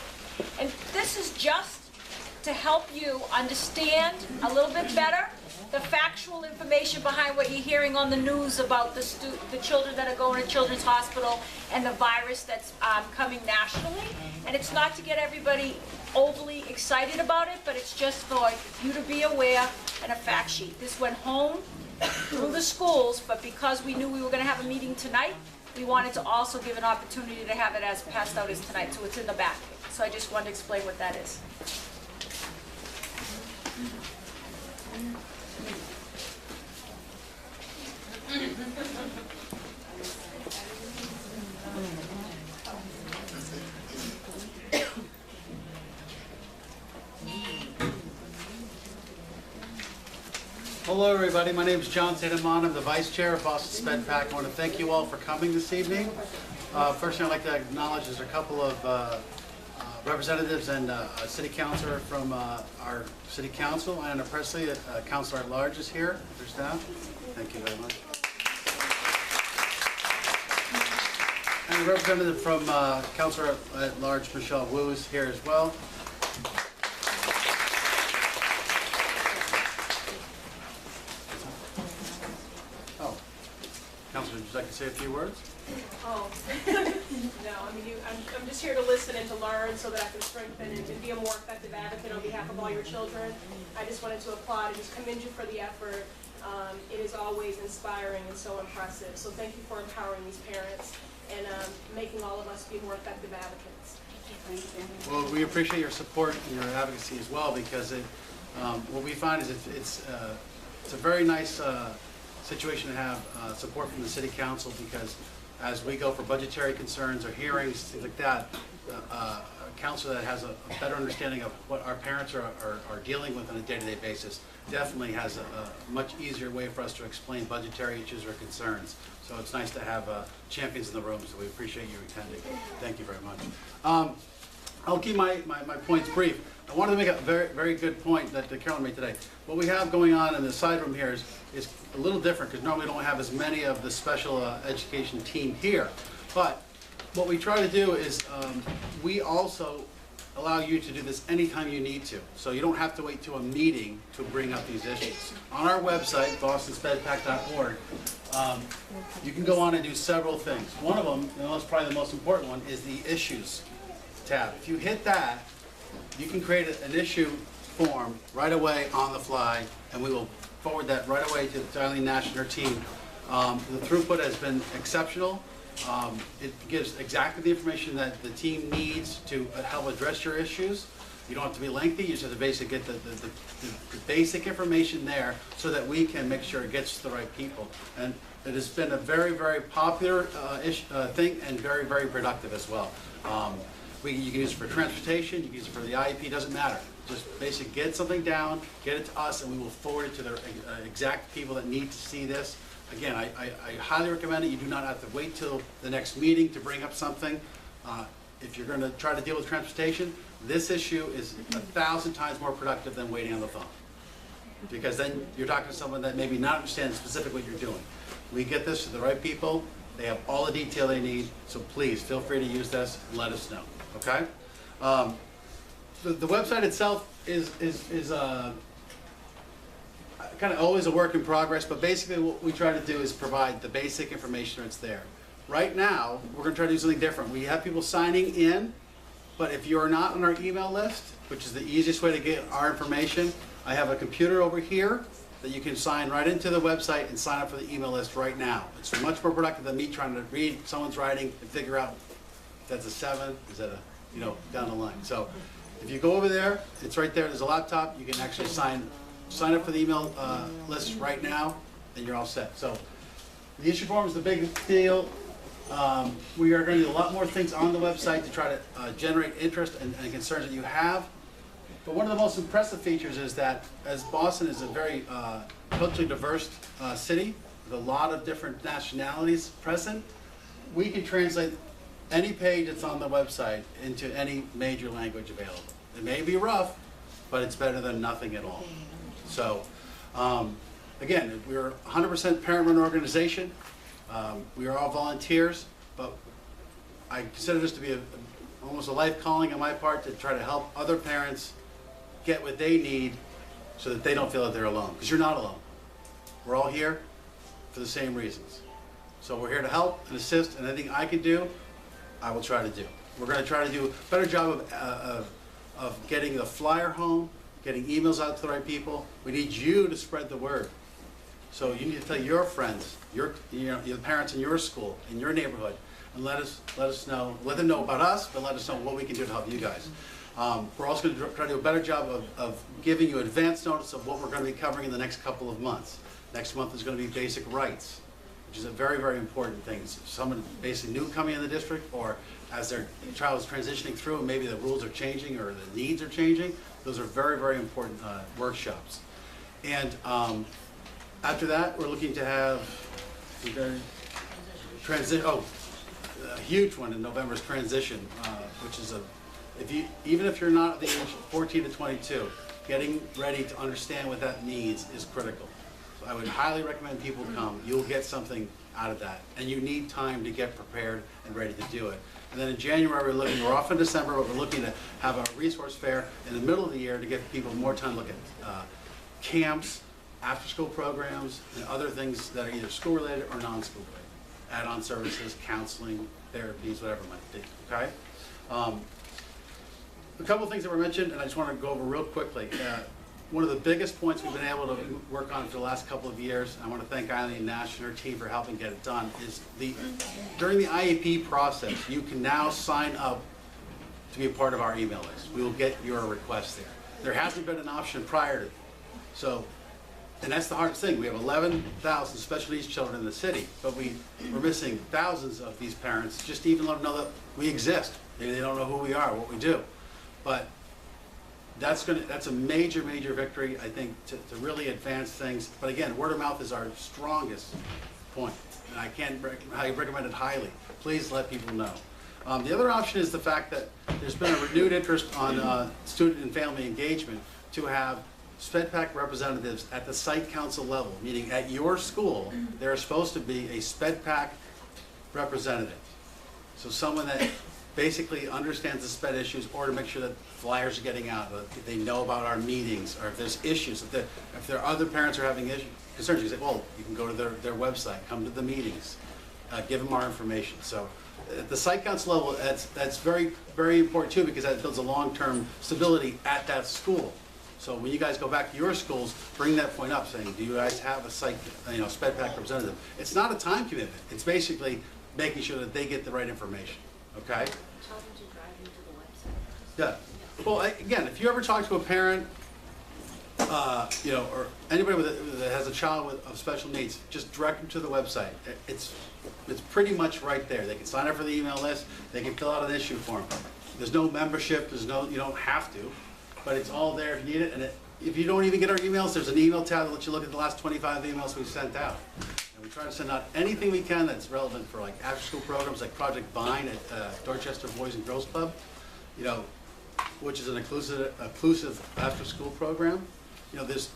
And this is just to help you understand a little bit better the factual information behind what you're hearing on the news about the children that are going to Children's Hospital and the virus that's coming nationally. And it's not to get everybody overly excited about it, but it's just for you to be aware and a fact sheet. This went home through the schools, but because we knew we were going to have a meeting tonight, we wanted to also give an opportunity to have it as passed out as tonight, so it's in the back. So I just wanted to explain what that is. Hello everybody, my name is John St. Amand. I'm the Vice Chair of Boston SpedPac. I want to thank you all for coming this evening. First thing I'd like to acknowledge is a couple of representatives and a city councilor from our city council. Anna Presley, Councilor at Large, is here with her staff. Thank you very much. And a representative from Councilor at Large, Michelle Wu, is here as well. Oh, Councilor, would you like to say a few words? Oh, no, I mean, I'm just here to listen and to learn so that I can strengthen and be a more effective advocate on behalf of all your children. I just wanted to applaud and just commend you for the effort. It is always inspiring and so impressive. So thank you for empowering these parents and making all of us be more effective advocates. Well, we appreciate your support and your advocacy as well, because what we find is it's a very nice situation to have support from the City Council, because as we go for budgetary concerns or hearings, things like that, a counselor that has a better understanding of what our parents are dealing with on a day-to-day basis definitely has a much easier way for us to explain budgetary issues or concerns. So it's nice to have champions in the room, so we appreciate you attending. Thank you very much. I'll keep my points brief. I wanted to make a very good point that Carolyn made today. What we have going on in the side room here is a little different, because normally we don't have as many of the special education team here. But what we try to do is we also allow you to do this anytime you need to. So you don't have to wait to a meeting to bring up these issues. On our website, bostonspedpac.org, you can go on and do several things. One of them, and that's probably the most important one, is the issues tab. If you hit that, you can create an issue form right away on the fly, and we will forward that right away to Eileen Nash and her team. The throughput has been exceptional. It gives exactly the information that the team needs to help address your issues. You don't have to be lengthy, you just have to basically get the basic information there so that we can make sure it gets to the right people. And it has been a very popular thing, and very productive as well. You can use it for transportation, you can use it for the IEP, doesn't matter. Just basically get something down, get it to us, and we will forward it to the exact people that need to see this. Again, I highly recommend it. You do not have to wait till the next meeting to bring up something. If you're going to try to deal with transportation, this issue is 1,000 times more productive than waiting on the phone. Because then you're talking to someone that maybe not understands specifically what you're doing. We get this to the right people. They have all the detail they need, so please feel free to use this and let us know. Okay? The website itself is kind of always a work in progress, but basically what we try to do is provide the basic information that's there. Right now, we're going to try to do something different. We have people signing in, but if you're not on our email list, which is the easiest way to get our information, I have a computer over here that you can sign right into the website and sign up for the email list right now. It's much more productive than me trying to read someone's writing and figure out if that's a 7, is that a, down the line. So if you go over there, it's right there, there's a laptop, you can actually sign up for the email list right now, and you're all set. So the issue form is the big deal. We are going to do a lot more things on the website to try to generate interest and concerns that you have. But one of the most impressive features is that, as Boston is a very culturally diverse city with a lot of different nationalities present, we can translate any page that's on the website into any major language available. It may be rough, but it's better than nothing at all. So, again, we're a 100% parent-run organization. We are all volunteers, but I consider this to be almost a life calling on my part to try to help other parents get what they need so that they don't feel that they're alone, because you're not alone. We're all here for the same reasons. So we're here to help and assist, and anything I can do, I will try to do. We're going to try to do a better job of getting the flyer home, getting emails out to the right people. We need you to spread the word. So you need to tell your friends, your parents in your school, in your neighborhood, and let us know, let them know about us, but let us know what we can do to help you guys. We're also going to try to do a better job of giving you advance notice of what we're going to be covering in the next couple of months. Next month is going to be basic rights, which is a very, very important thing. Someone basically new coming in the district, or as their child is transitioning through and maybe the rules are changing or the needs are changing, those are very, very important workshops. And after that, we're looking to have a huge one in November is transition, which is even if you're not the age 14 to 22, getting ready to understand what that means is critical. So I would highly recommend people come. You'll get something out of that, and you need time to get prepared and ready to do it. And then in January, we're off in December, but we're looking to have a resource fair in the middle of the year to give people more time to look at camps, after-school programs, and other things that are either school-related or non-school related. Add-on services, counseling, therapies, whatever it might be, okay? A couple of things that were mentioned, and I just want to go over real quickly. One of the biggest points we've been able to work on for the last couple of years, and I want to thank Eileen Nash and her team for helping get it done, is during the IEP process, you can now sign up to be a part of our email list. We will get your request there. There hasn't been an option prior to, so, and that's the hardest thing. We have 11,000 special needs children in the city, but we're missing thousands of these parents, just to even let them know that we exist. Maybe they don't know who we are, what we do. But that's a major, major victory, I think, to really advance things. But again, word of mouth is our strongest point, and I recommend it highly. Please let people know. The other option is the fact that there's been a renewed interest on student and family engagement to have SpedPac representatives at the site council level, meaning at your school, there is supposed to be a SpedPac representative. So someone that basically understands the SPED issues, or to make sure that flyers are getting out, that they know about our meetings, or if there's issues, if there are other parents who are having concerns, you say, well, you can go to their website, come to the meetings, give them our information. So at the site council level, that's very, very important too, because that builds a long-term stability at that school. So when you guys go back to your schools, bring that point up, saying, do you guys have a site, SpedPac representative? It's not a time commitment. It's basically making sure that they get the right information. Okay? Tell them to drive you to the website. Yeah. Well, again, if you ever talk to a parent, or anybody that has a child of special needs, just direct them to the website. It's pretty much right there. They can sign up for the email list. They can fill out an issue form. There's no membership. You don't have to, but it's all there if you need it. And if you don't even get our emails, there's an email tab that lets you look at the last 25 emails we've sent out. We try to send out anything we can that's relevant for like after-school programs like Project Vine at Dorchester Boys and Girls Club, which is an inclusive after-school program. There's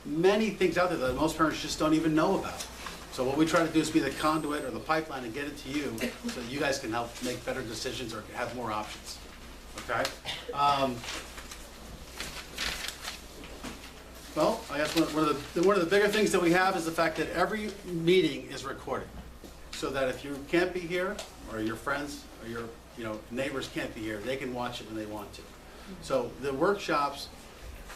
many things out there that most parents just don't even know about. So what we try to do is be the conduit or the pipeline and get it to you so that you guys can help make better decisions or have more options. Okay? Well, I guess one of the bigger things that we have is the fact that every meeting is recorded, so that if you can't be here, or your friends or your neighbors can't be here, they can watch it when they want to. So the workshops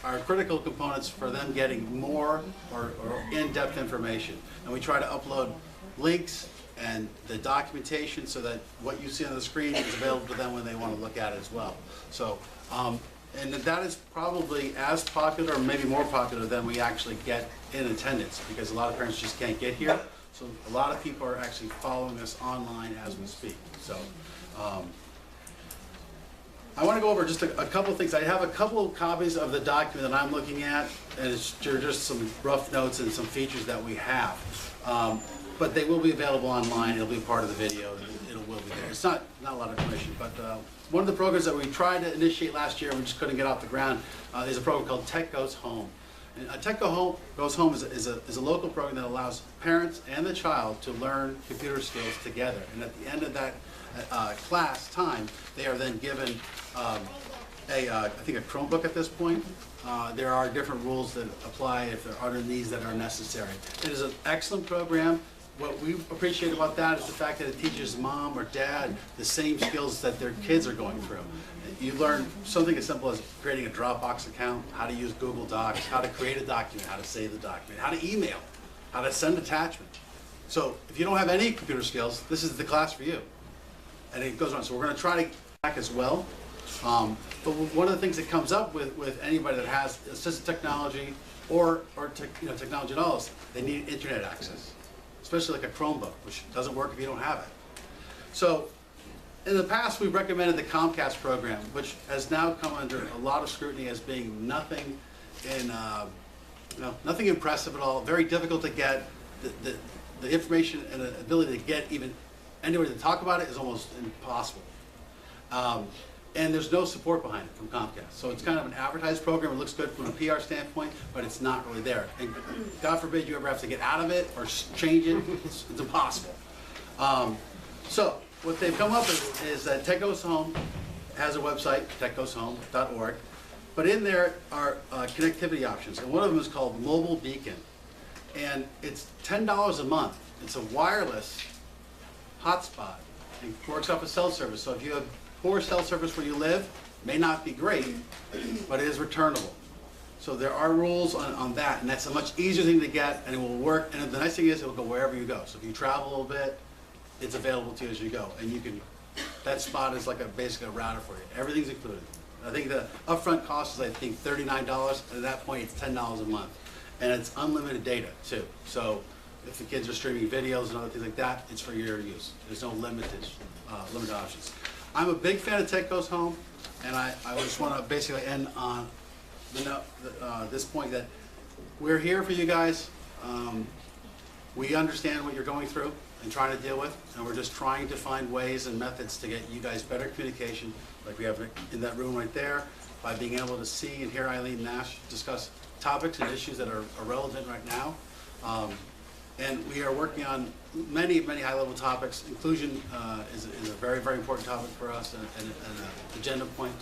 are critical components for them getting more or in-depth information, and we try to upload links and the documentation so that what you see on the screen is available to them when they want to look at it as well. So. And that is probably as popular or maybe more popular than we actually get in attendance, because a lot of parents just can't get here. So a lot of people are actually following us online as we speak. So I want to go over just a couple of things. I have a couple of copies of the document that I'm looking at, and it's just some rough notes and some features that we have. But they will be available online. It'll be part of the video. will be there. It's not a lot of information, but one of the programs that we tried to initiate last year, and we just couldn't get off the ground, is a program called Tech Goes Home. And Tech Goes Home is a local program that allows parents and the child to learn computer skills together. And at the end of that class time, they are then given I think a Chromebook at this point. There are different rules that apply if there are other needs that are necessary. It is an excellent program. What we appreciate about that is the fact that it teaches mom or dad the same skills that their kids are going through. You learn something as simple as creating a Dropbox account, how to use Google Docs, how to create a document, how to save the document, how to email, how to send attachment. So if you don't have any computer skills, this is the class for you. And it goes on. So we're going to try to back as well. But one of the things that comes up with anybody that has assistive technology or technology at all is they need internet access, especially like a Chromebook, which doesn't work if you don't have it. So in the past, we've recommended the Comcast program, which has now come under a lot of scrutiny as being nothing impressive at all, very difficult to get. The information and the ability to get even anybody to talk about it is almost impossible. And there's no support behind it from Comcast. So it's kind of an advertised program. It looks good from a PR standpoint, but it's not really there. And God forbid you ever have to get out of it or change it. It's impossible. So what they've come up with is that Tech Goes Home has a website, techgoeshome.org. But in there are connectivity options. And one of them is called Mobile Beacon. And it's $10 a month. It's a wireless hotspot. It works off of cell service. So if you have poor cell service where you live, may not be great, but it is returnable. So there are rules on that, and that's a much easier thing to get, and it will work. And the nice thing is it will go wherever you go. So if you travel a little bit, it's available to you as you go. And you can, that spot is like basically a router for you. Everything's included. I think the upfront cost is $39, and at that point it's $10 a month. And it's unlimited data too. So if the kids are streaming videos and other things like that, it's for your use. There's no limited options. I'm a big fan of Tech Goes Home, and I just want to basically end on this point that we're here for you guys. We understand what you're going through and trying to deal with, and we're just trying to find ways and methods to get you guys better communication, like we have in that room right there, by being able to see and hear Eileen Nash discuss topics and issues that are relevant right now. And we are working on many high-level topics. Inclusion is a very, very important topic for us, and an agenda point.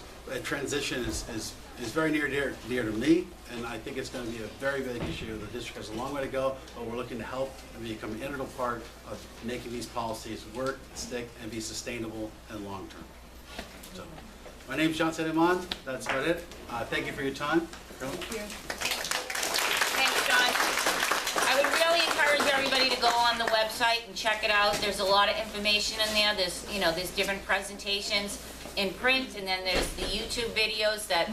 Transition is very near to me, and I think it's going to be a very big issue. The district has a long way to go, but we're looking to help and become an integral part of making these policies work, stick, and be sustainable and long-term. So, my name is Amand. That's about it. Thank you for your time. Carolyn? Thank you. Thanks, John. I would really encourage everybody to go on the website and check it out. There's a lot of information in there. There's different presentations in print, and then there's the YouTube videos that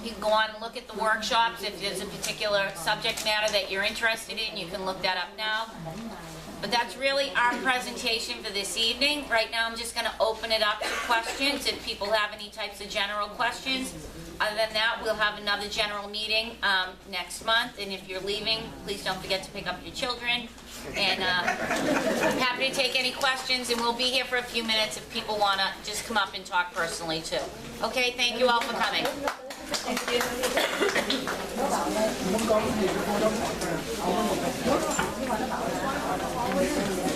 you can go on and look at the workshops. If there's a particular subject matter that you're interested in, you can look that up now. But that's really our presentation for this evening. Right now, I'm just going to open it up to questions if people have any types of general questions. Other than that, we'll have another general meeting next month. And if you're leaving, please don't forget to pick up your children. And I'm happy to take any questions, and we'll be here for a few minutes if people want to just come up and talk personally too. Okay, thank you all for coming. Thank you.